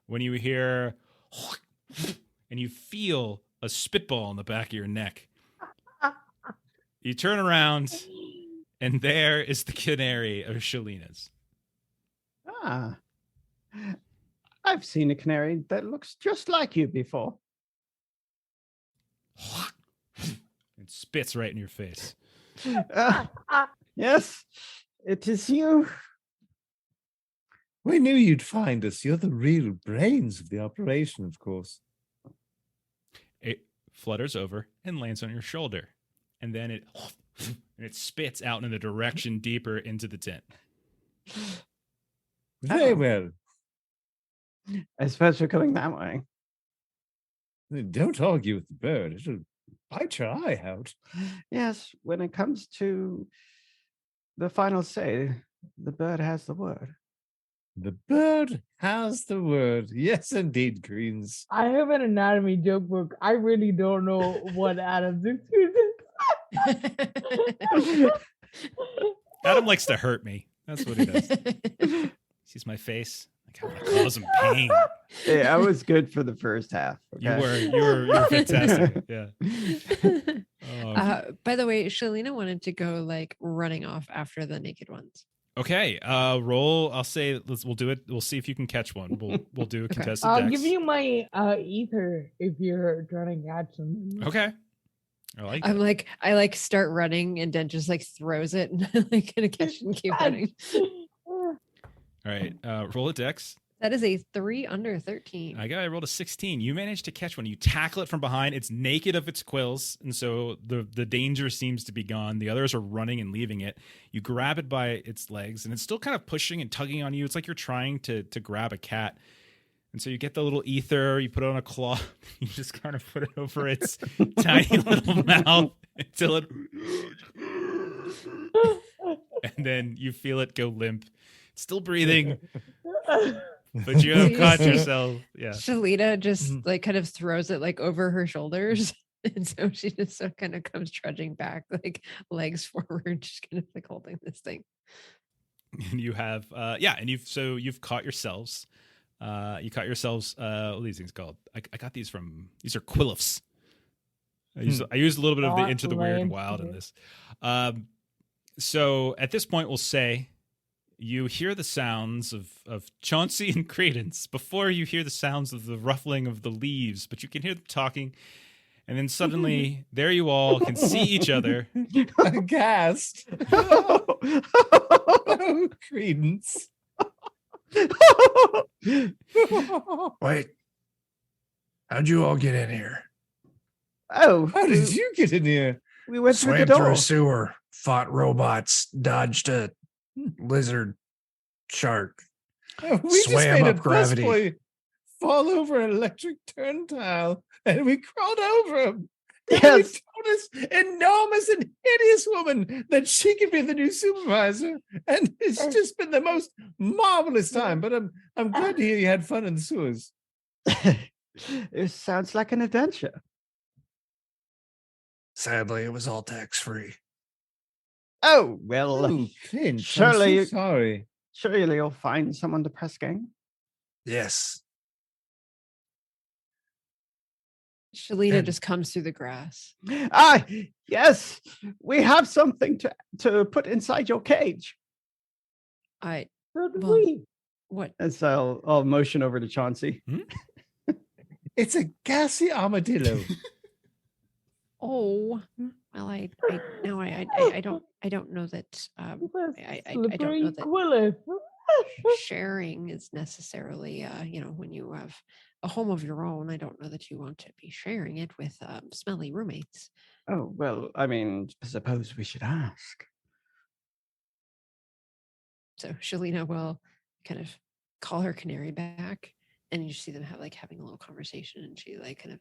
when you hear and you feel a spitball in the back of your neck. You turn around, and there is the canary of Shalina's. Ah, I've seen a canary that looks just like you before. It spits right in your face. Yes, it is you. We knew you'd find us. You're the real brains of the operation, of course. It flutters over and lands on your shoulder, and then it spits out in the direction deeper into the tent. Very Oh. well. I suppose you're going that way. Don't argue with the bird. It'll bite your eye out. Yes, when it comes to the final say, the bird has the word. The bird has the word. Yes, indeed, Greens. I have an anatomy joke book. I really don't know what Adam's experience. Adam likes to hurt me. That's what he does. Sees my face. Like, I want to cause him pain. Yeah, I was good for the first half. You okay? were fantastic. Yeah. Oh. By the way, Shalina wanted to go like running off after the naked ones. Okay. Roll. I'll say we'll do it. We'll see if you can catch one. We'll do a contested I'll dex. give you my ether if you're trying to catch them. Okay. I like I'm that. like, I like start running and then just like throws it and I'm like gonna catch and keep running. All right. Roll a dex. That is a 3 under 13. I rolled a 16. You managed to catch one. You tackle it from behind. It's naked of its quills, and so the danger seems to be gone. The others are running and leaving it. You grab it by its legs, and it's still kind of pushing and tugging on you. It's like you're trying to grab a cat. And so you get the little ether, you put it on a claw, you just kind of put it over its tiny little mouth until it... And then you feel it go limp. It's still breathing, but you have caught yourself. Yeah. Shalita just like kind of throws it like over her shoulders. And so she just so kind of comes trudging back, like legs forward, just kind of like holding this thing. And you have and you've caught yourselves. You caught yourselves what are these things called? I got these these are quillifs. I used a little bit of the Into the Weird and Wild in this. So at this point we'll say you hear the sounds of Chauncey and Credence before you hear the sounds of the ruffling of the leaves, but you can hear them talking. And then suddenly, there you all can see each other. Aghast. Oh, Credence. Wait. How'd you all get in here? Oh, How did you get in here? we went through the Swam through door. a sewer, fought robots, dodged a lizard shark. Oh, we just Swam made a up gravity. busboy fall over an electric turntile, and we crawled over him. And Yes. we told this enormous and hideous woman that she could be the new supervisor, and it's just been the most marvelous time. But I'm glad to hear you had fun in the sewers. It sounds like an adventure. Sadly, it was all tax-free. Oh, well, Oh, Clint, surely- I'm so sorry. surely you'll find someone to press gang. Yes. Shalina And- just comes through the grass. Ah, yes, we have something to put inside your cage. I So did Well, we. what? And so I'll motion over to Chauncey. It's a gassy armadillo. Oh, well, I don't know that I don't Slippery know that Quillif. sharing is necessarily when you have a home of your own. I don't know that you want to be sharing it with smelly roommates. Oh, well, I mean, suppose we should ask. So Shalina will kind of call her canary back, and you see them having a little conversation, and she kind of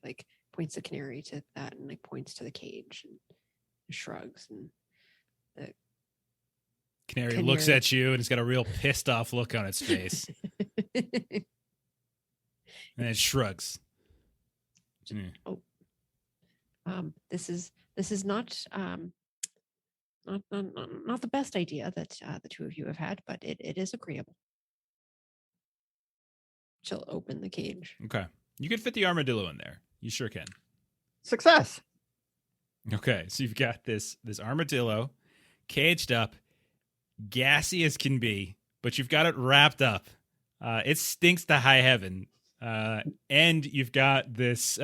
points the canary to that and points to the cage and shrugs, and the Canary looks at you and it's got a real pissed off look on its face. And it shrugs. This is not the best idea that the two of you have had, but it is agreeable. She'll open the cage. Okay. You can fit the armadillo in there. You sure can. Success. Okay. So you've got this armadillo caged up, gassy as can be, but you've got it wrapped up. It stinks to high heaven. And you've got this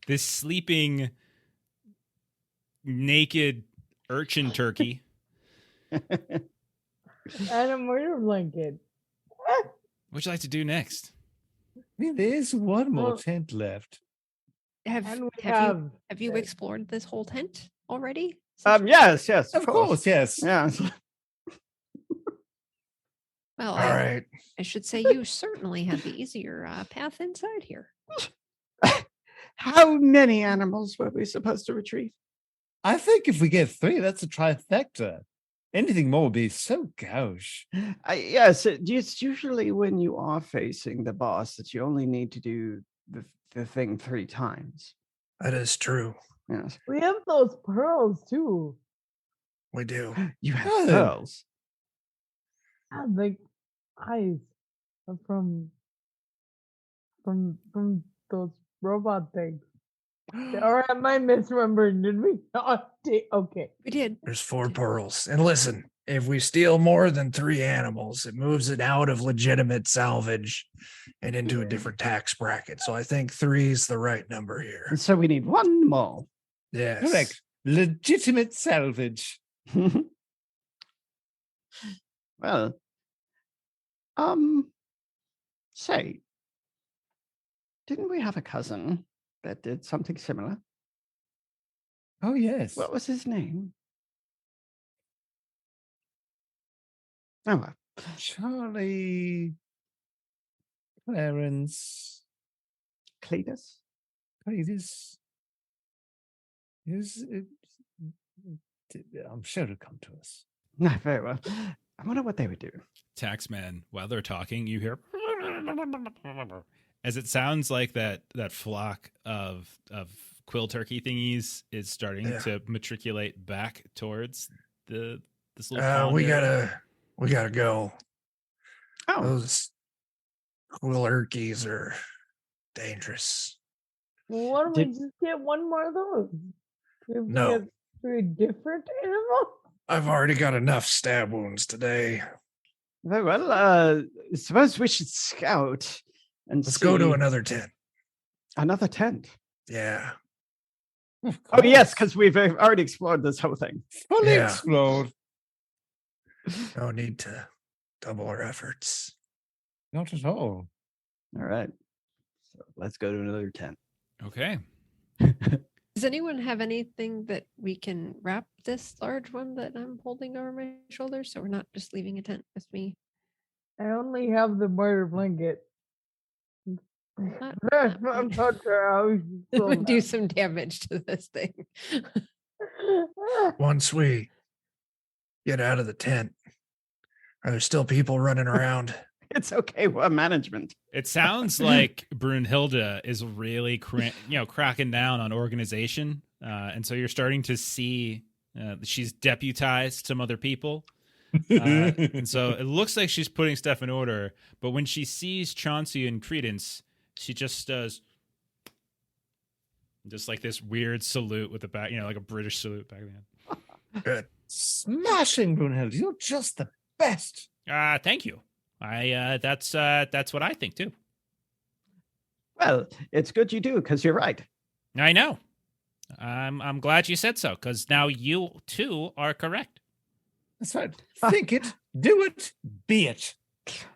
this sleeping naked urchin turkey. And a murder blanket. What'd you like to do next? I mean, there's one more Well- tent left. And we Have you explored this whole tent already? Yes, Of course, yes. Yes. Well, All right. I should say you certainly had the easier path inside here. How many animals were we supposed to retrieve? I think if we get 3, that's a trifecta. Anything more would be so gauche. Yes, it's usually when you are facing the boss that you only need to do the thing 3 times. That is true. Yes. We have those pearls too. We do. You have Good. pearls. And like eyes from those robot things. Or am I misremembering? Did we not take? Okay. We did. There's 4 pearls. And listen, if we steal more than 3 animals, it moves it out of legitimate salvage and into a different tax bracket. So I think 3 is the right number here. And so we need 1 more. Yes. Correct. Legitimate salvage. Well, say, didn't we have a cousin that did something similar? Oh, yes. What was his name? Oh, well. Charlie, Clarence, Cletus? Cletus. I'm sure it'll come to us. No, very well. I wonder what they would do. Taxman, while they're talking, you hear as it sounds like that flock of quill turkey thingies is starting to matriculate back towards this little pond we area. gotta go. Oh, Those quillerkies are dangerous. Well, why don't we Did- just get one more of those? If we No. get 3 different animals? I've already got enough stab wounds today. very well. Suppose we should scout and Let's go to see- another tent. another tent. Yeah. Oh yes, because we've already explored this whole thing. Fully Yeah. explode. No need to double our efforts. Not at all. All right. So let's go to another tent. Okay. Does anyone have anything that we can wrap this large one that I'm holding over my shoulder so we're not just leaving a tent with me? I only have the murder blanket. Not- I'm not sure how It you would do some damage to this thing. Once we get out of the tent, are there still people running around? It's okay. We're management. It sounds like Brunhilde is really cracking down on organization, and so you're starting to see she's deputized some other people. And so it looks like she's putting stuff in order, but when she sees Chauncey and Credence, she just does just like this weird salute with the back, like a British salute back then. Good. Smashing, Brunhilde. You're just the best. Thank you. That's what I think too. Well, it's good you do because you're right. I know. I'm glad you said so, because now you too are correct. That's right. Think it, do it, be it.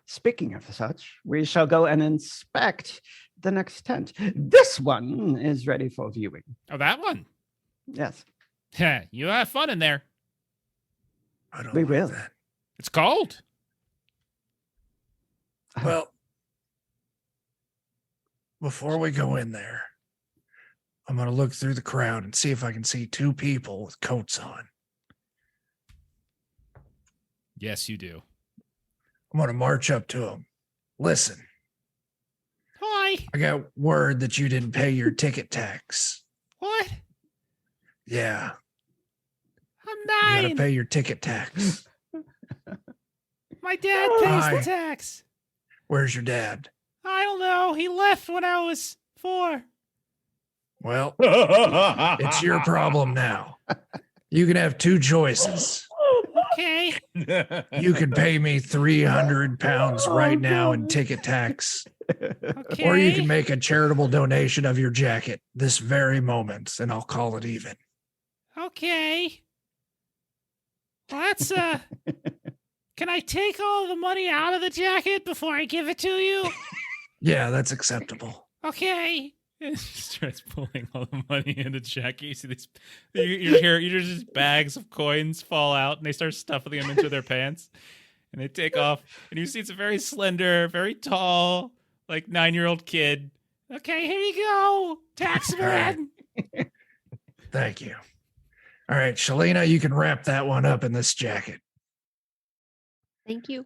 Speaking of such, we shall go and inspect the next tent. This one is ready for viewing. Oh, that one. Yes, You have fun in there. I don't we like will. that. It's cold. Well, before we go in there, I'm going to look through the crowd and see if I can see 2 people with coats on. Yes, you do. I'm going to march up to them. Listen, Hi. I got word that you didn't pay your ticket tax. What? Yeah, I'm you got to 9. pay your ticket tax. My dad pays Hi. the tax. Where's your dad? I don't know. He left when I was 4. Well, it's your problem now. You can have 2 choices. Okay. You can pay me 300 pounds right now in ticket tax, Okay. or you can make a charitable donation of your jacket this very moment, and I'll call it even. Okay. Well, that's Can I take all the money out of the jacket before I give it to you? Yeah, that's acceptable. Okay. It starts pulling all the money in the jacket. You see these, you hear just bags of coins fall out, and they start stuffing them into their pants, and they take off. And you see it's a very slender, very tall, like 9-year-old kid. Okay, here you go, taxman. Thank you. All right, Shalina, you can wrap that one up in this jacket. Thank you.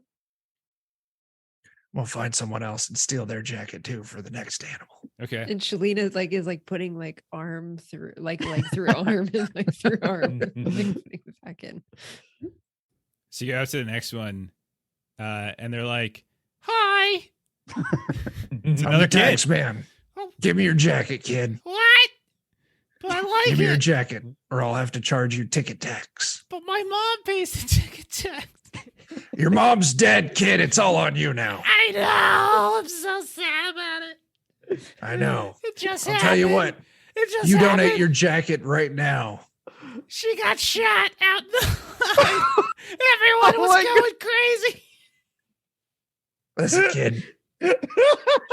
We'll find someone else and steal their jacket too for the next animal. Okay. And Shalina is putting arm through leg through arm and leg through arm, putting it back in. So you go to the next one, and they're like, "Hi." It's I'm another the tax kid. man. Oh. Give me your jacket, kid. What? But I like Give me your it. jacket, or I'll have to charge you ticket tax. But my mom pays the ticket tax. Your mom's dead, kid. It's all on you now. I know. I'm so sad about it. I know. It just I'll happened. tell you what. It just You happened. donate your jacket right now. She got shot out the Everyone Oh was my going crazy. Listen, kid.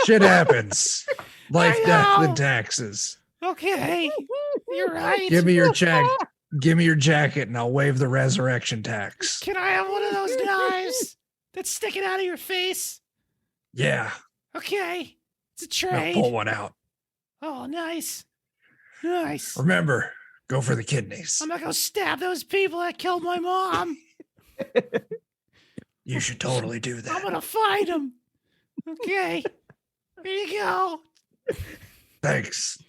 Shit happens. Life, I death, know. and taxes. Okay. You're right. Give me your check. Give me your jacket, and I'll waive the resurrection tax. Can I have one of those knives that's sticking out of your face? Yeah, Okay. It's a I'll trade. pull one out. Oh, nice. Nice. Remember, go for the kidneys. I'm gonna go stab those people that killed my mom. You should totally do I'm that. gonna find them. Okay. Here you go. Thanks.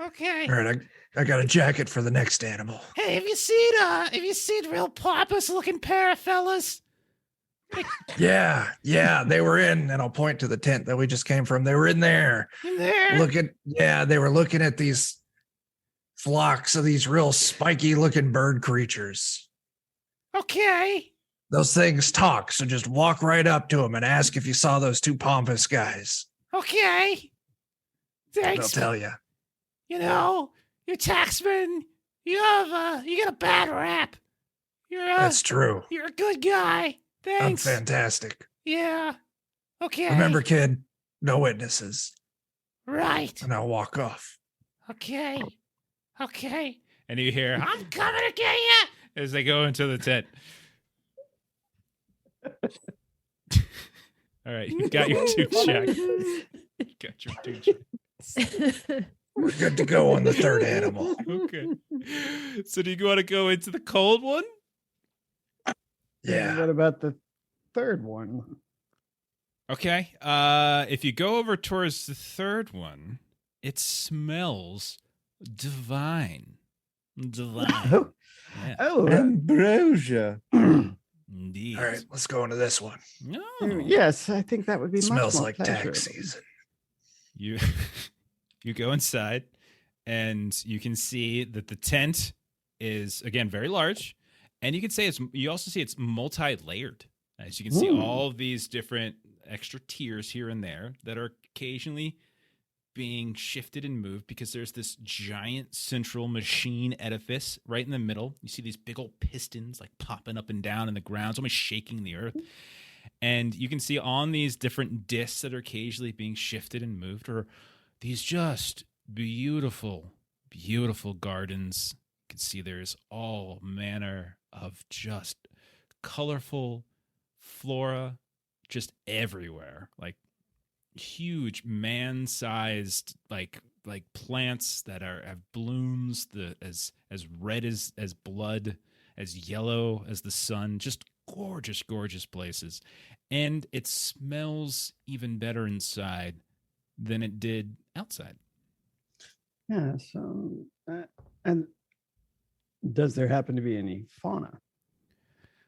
Okay. All right, I got a jacket for the next animal. Hey, have you seen real pompous looking pair of fellas? Yeah, they were in, and I'll point to the tent that we just came from. They were in there. In there? They were looking at these flocks of these real spiky looking bird creatures. Okay. Those things talk, so just walk right up to them and ask if you saw those two pompous guys. Okay. Thanks. They'll tell you. You know, you're taxman. You get a bad rap. That's true. You're a good guy. Thanks. I'm fantastic. Yeah. Okay. Remember, kid, no witnesses. Right. And I'll walk off. Okay. And you hear, I'm coming to get you, as they go into the tent. All right, you got your two checks. We're good to go on the third animal. Okay. So do you want to go into the cold one? Yeah. What about the third one? Okay. If you go over towards the third one, it smells divine. Oh, Yeah. Ambrosia. Indeed. All right, let's go into this one. No. yes, I think that would be Smells much more like tax pleasurable. season. You you go inside and you can see that the tent is again very large, and you also see it's multi-layered. As you can see, Ooh. all of these different extra tiers here and there that are occasionally being shifted and moved because there's this giant central machine edifice right in the middle. You see these big old pistons like popping up and down in the ground, it's almost shaking the earth. And you can see on these different discs that are occasionally being shifted and moved are these just beautiful, beautiful gardens. You can see there's all manner of just colorful flora just everywhere, like huge man-sized like plants that have blooms as red as blood, as yellow as the sun. Just gorgeous places, and it smells even better inside than it did outside. Yeah. So, and does there happen to be any fauna?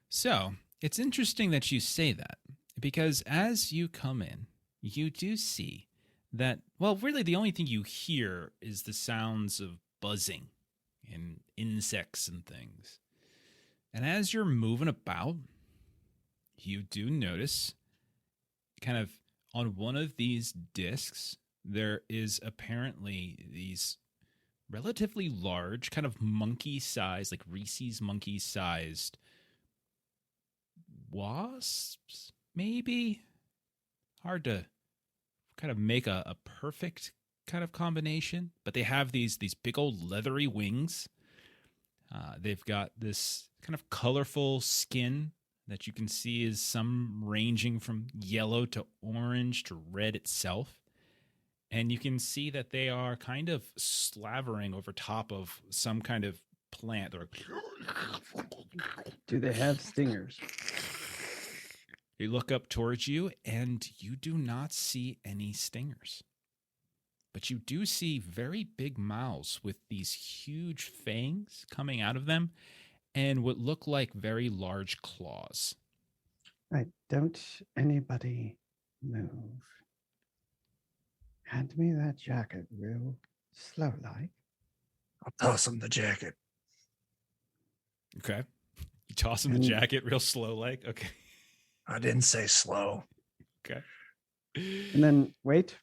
So it's interesting that you say that, because as you come in, you do see that, well, really the only thing you hear is the sounds of buzzing and insects and things. And as you're moving about, you do notice kind of on one of these discs, there is apparently these relatively large, kind of monkey-sized, like Reese's monkey-sized wasps, maybe? Hard to kind of make a perfect kind of combination, but they have these big old leathery wings. They've got this kind of colorful skin that you can see is some ranging from yellow to orange to red itself. And you can see that they are kind of slavering over top of some kind of plant. They're like, Do they have stingers? they look up towards you, and you do not see any stingers. But you do see very big mouths with these huge fangs coming out of them and what look like very large claws. Right. Don't anybody move. Hand me that jacket real slow like. I'll toss him the jacket. Okay. You toss him the And- jacket real slow like. Okay. I didn't say slow. Okay. And then wait.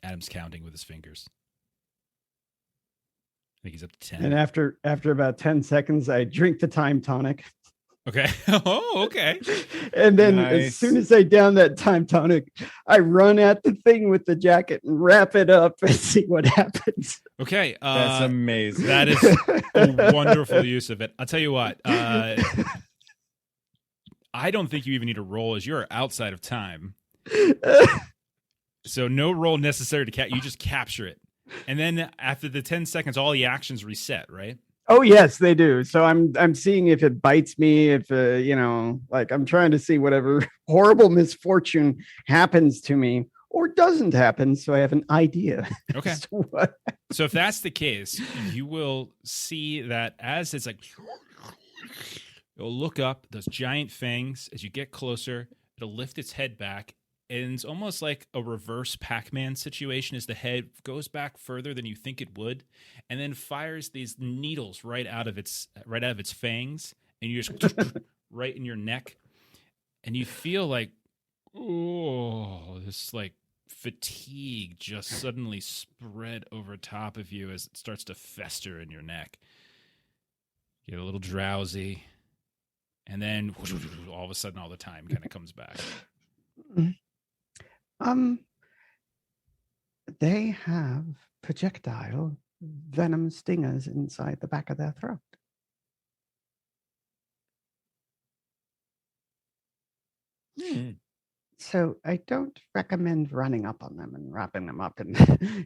Adam's counting with his fingers. I think he's up to 10. And after about 10 seconds, I drink the time tonic. Okay. Oh, okay. And then Nice. as soon as I down that time tonic, I run at the thing with the jacket and wrap it up and see what happens. Okay. That's amazing. That is a wonderful use of it. I'll tell you what. I don't think you even need to roll, as you're outside of time. So no roll necessary to you just capture it. And then after the 10 seconds, all the actions reset, right? Oh yes, they do. So I'm seeing if it bites me, if like I'm trying to see whatever horrible misfortune happens to me or doesn't happen, so I have an idea. Okay. as to what. So if that's the case, you will see that as it's like, it'll look up those giant fangs. As you get closer, it'll lift its head back. And it's almost like a reverse Pac-Man situation as the head goes back further than you think it would, and then fires these needles right out of its fangs, and you just right in your neck. And you feel like, oh, this like fatigue just suddenly spread over top of you as it starts to fester in your neck. You get a little drowsy, and then all of a sudden all the time kind of comes back. They have projectile venom stingers inside the back of their throat. So I don't recommend running up on them and wrapping them up in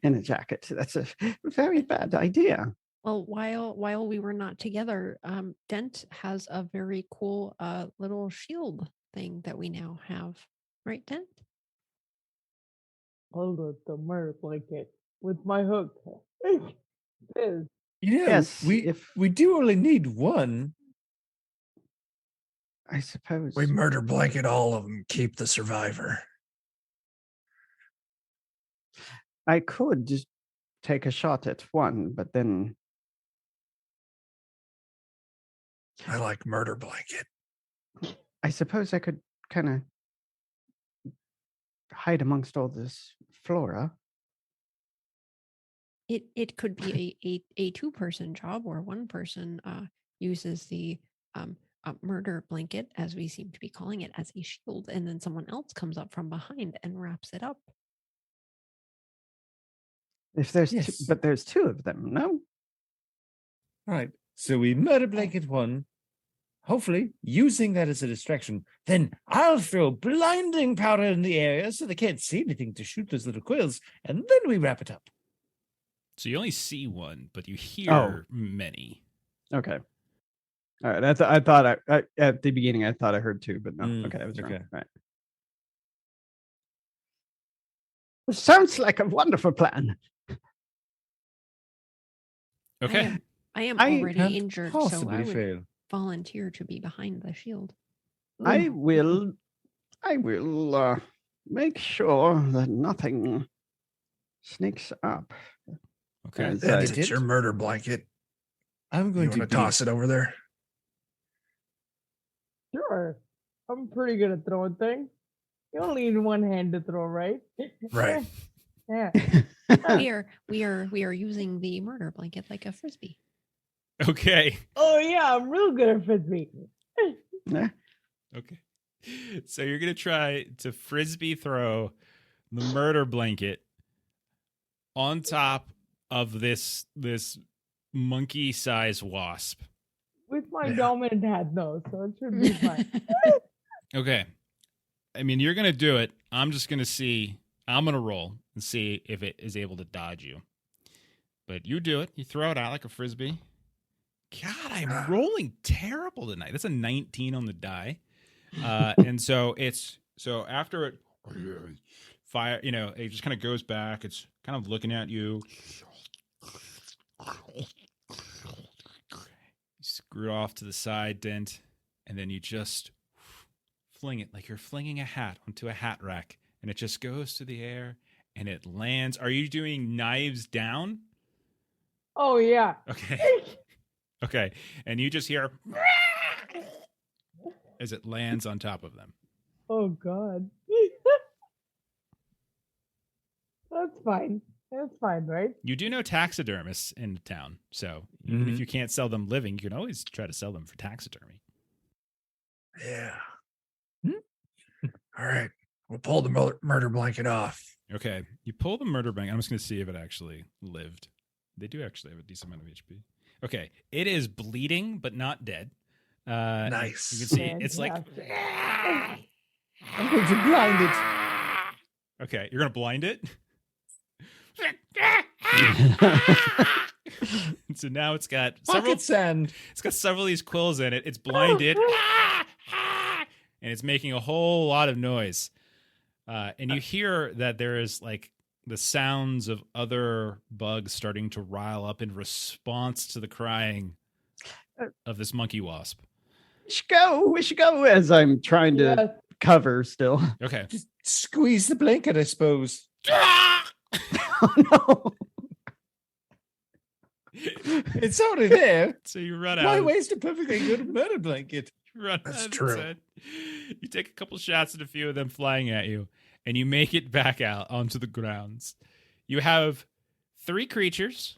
in a jacket. That's a very bad idea. Well, while we were not together, Dent has a very cool little shield thing that we now have, right, Dent? Hold up the murder blanket with my hook. This. Yes, we do only need one. I suppose. We murder blanket all of them. Keep the survivor. I could just take a shot at one, but then I like murder blanket. I suppose I could kind of hide amongst all this flora. It could be a 2-person job where one person uses the murder blanket, as we seem to be calling it, as a shield, and then someone else comes up from behind and wraps it up. If there's Yes. but there's two of them, no? Right. So we murder blanket one, hopefully using that as a distraction. Then I'll throw blinding powder in the area so they can't see anything to shoot those little quills, and then we wrap it up. So you only see one, but you hear many. Okay. All right. I thought I at the beginning I thought I heard two, but no. Okay, I was wrong. okay. Right. Sounds like a wonderful plan. Okay. I am I already Can't injured, so possibly I would fail. volunteer to be behind the shield. I will make sure that nothing sneaks up. Okay. As That I- it's your murder blanket. I'm You going want to to toss it over there? Sure. I'm pretty good at throwing things. You only need one hand to throw, right? Right. Yeah. We are using the murder blanket like a frisbee. Okay. Oh yeah, I'm real good at frisbee. Yeah. Okay. So you're going to try to frisbee throw the murder blanket on top of this monkey-sized wasp. With my Yeah. dominant hand though, so it should be fine. Okay. I mean, you're going to do it. I'm just going to see. I'm going to roll and see if it is able to dodge you. But you do it. You throw it out like a frisbee. God, I'm rolling terrible tonight. That's a 19 on the die. And so after it fire, it just kind of goes back. It's kind of looking at you. You screw it off to the side, Dent, and then you just fling it like you're flinging a hat onto a hat rack, and it just goes to the air and it lands. Are you doing knives down? Oh yeah. Okay. Okay. And you just hear as it lands on top of them. Oh god. That's fine. That's fine, right? You do know taxidermists in town, so even if you can't sell them living, you can always try to sell them for taxidermy. Yeah. All right. We'll pull the murder blanket off. Okay. You pull the murder blanket. I'm just going to see if it actually lived. They do actually have a decent amount of HP. Okay. It is bleeding, but not dead. Nice. You can see it's like. I'm going to blind it. Okay. You're going to blind it? It's So now it's got Pocket sand. It's got several of these quills in it. It's blinded, and it's making a whole lot of noise. And you hear that there is like the sounds of other bugs starting to rile up in response to the crying of this monkey wasp. We should go as I'm trying to cover still. Okay. Just squeeze the blanket, I suppose. Oh, no. It's already there. So you run out. Why waste a perfectly good murder blanket? You run That's out true. inside. You take a couple shots at a few of them flying at you, and you make it back out onto the grounds. You have 3 creatures.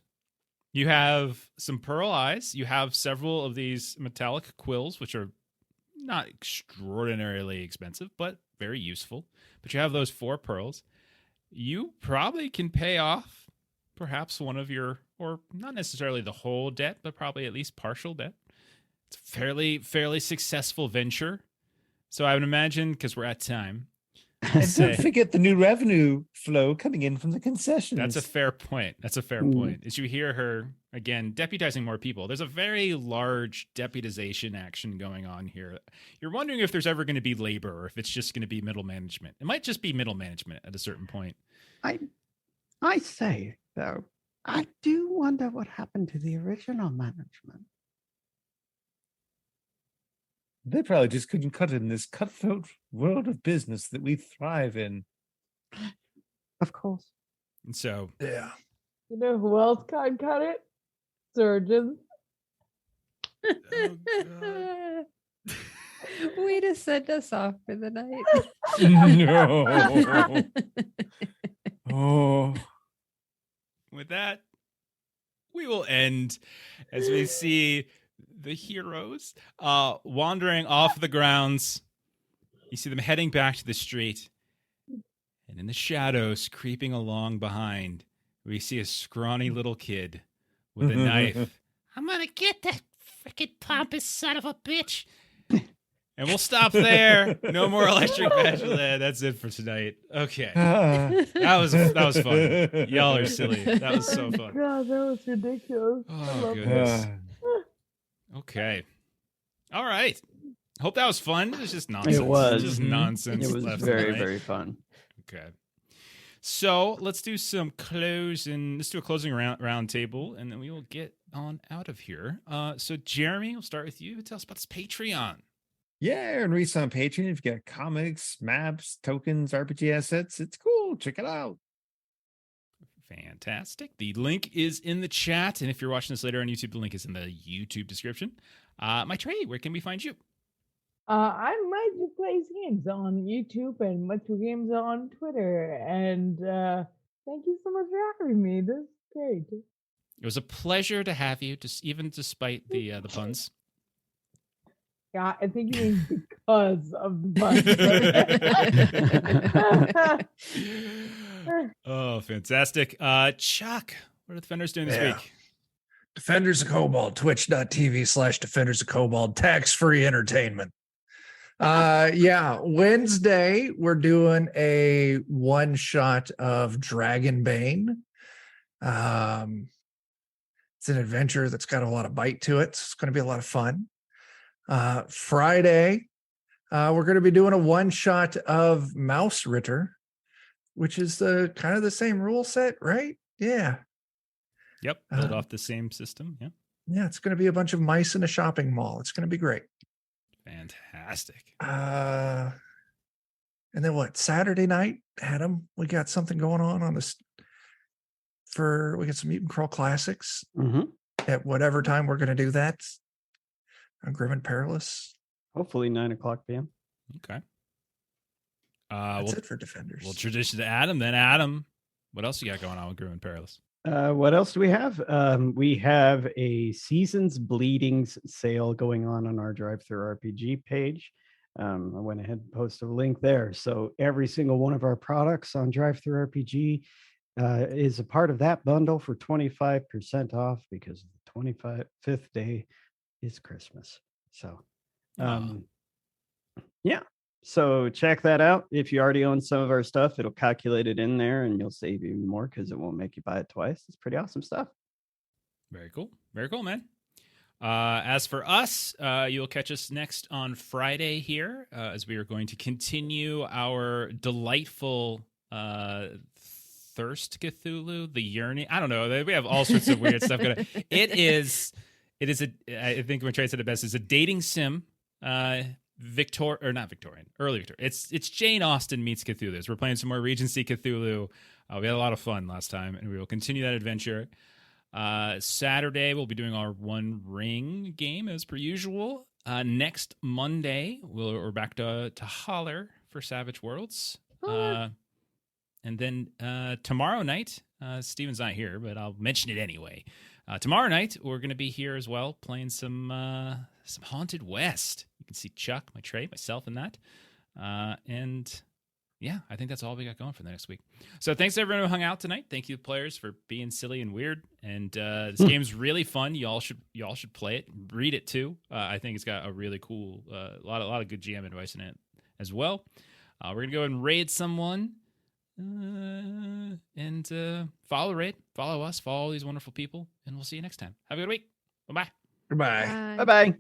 You have some pearl eyes. You have several of these metallic quills, which are not extraordinarily expensive, but very useful. But you have those 4 pearls. You probably can pay off perhaps one of your, or not necessarily the whole debt, but probably at least partial debt. It's a fairly successful venture. So I would imagine, because we're at time. And don't forget the new revenue flow coming in from the concessions. That's a fair point. Point. As you hear her, again, deputizing more people, there's a very large deputization action going on here. You're wondering if there's ever going to be labor or if it's just going to be middle management. It might just be middle management at a certain point. I say, though, I do wonder what happened to the original management. They probably just couldn't cut it in this cutthroat world of business that we thrive in. Of course. And so, Yeah. You know who else can't cut it? Surgeons. Way to send us off for the night. No. Oh. with that, we will end as we see the heroes wandering off the grounds. You see them heading back to the street. And in the shadows, creeping along behind, we see a scrawny little kid with a knife. I'm gonna get that freaking pompous son of a bitch. And we'll stop there. No more Electric Bastionland. That's it for tonight. Okay. That was fun. Y'all are silly. That was so fun. God, that was ridiculous. Oh, goodness. Okay. All right. Hope that was fun. It was just nonsense. It was. Just nonsense. It was left very, and right. very fun. Okay. So let's do some let's do a closing round table, and then we will get on out of here. So Jeremy, we'll start with you. Tell us about this Patreon. Yeah, and read some on Patreon. If you got comics, maps, tokens, RPG assets, it's cool. Check it out. Fantastic. The link is in the chat, and if you're watching this later on YouTube, the link is in the YouTube description. My Trey, where can we find you? I might just play games on YouTube and Much Games on Twitter. And thank you so much for having me. This is great. It was a pleasure to have you, even despite the puns. Yeah, I think you mean because of the fun. Oh, fantastic. Chuck, what are the Defenders doing this week? Defenders of Cobalt, twitch.tv/Defenders of Cobalt, tax-free entertainment. Wednesday, we're doing a one-shot of Dragonbane. It's an adventure that's got a lot of bite to it. It's going to be a lot of fun. Friday, we're going to be doing a one-shot of Mouse Ritter, which is the kind of the same rule set, right? Yeah. Yep. Build off the same system. Yeah. Yeah, it's going to be a bunch of mice in a shopping mall. It's going to be great. Fantastic. And then what? Saturday night, Adam, we got something going on this. We got some Mutant Crawl Classics at whatever time we're going to do that. On Grim and Perilous. Hopefully 9:00 p.m. Okay. That's it for Defenders. Well, tradition to Adam. Then Adam, what else you got going on with Grim and Perilous? What else do we have? We have a Seasons Bleedings sale going on our Drive-Thru RPG page. I went ahead and posted a link there. So every single one of our products on Drive-Thru RPG is a part of that bundle for 25% off because the 25th day is Christmas. So, yeah. So check that out. If you already own some of our stuff, it'll calculate it in there and you'll save even more because it won't make you buy it twice. It's pretty awesome stuff. Very cool. Very cool, man. As for us, you'll catch us next on Friday here as we are going to continue our delightful Thirst Cthulhu, the Yearning. I don't know. We have all sorts of weird stuff going on. It is I think when Trey said it best, it's a dating sim. Not Victorian, early Victorian. It's Jane Austen meets Cthulhu. So we're playing some more Regency Cthulhu. We had a lot of fun last time, and we will continue that adventure. Saturday, we'll be doing our One Ring game as per usual. Next Monday, we're back to Holler for Savage Worlds. And then tomorrow night, Steven's not here, but I'll mention it anyway. Tomorrow night, we're going to be here as well, playing some Haunted West. You can see Chuck, my Trey, myself, and that. And yeah, I think that's all we got going for the next week. So thanks to everyone who hung out tonight. Thank you, players, for being silly and weird. And this game's really fun. Y'all should play it. Read it too. I think it's got a really cool, a lot of good GM advice in it as well. We're gonna go and raid someone, and follow us, follow all these wonderful people, and we'll see you next time. Have a good week. Bye-bye. Goodbye. Bye. Bye bye.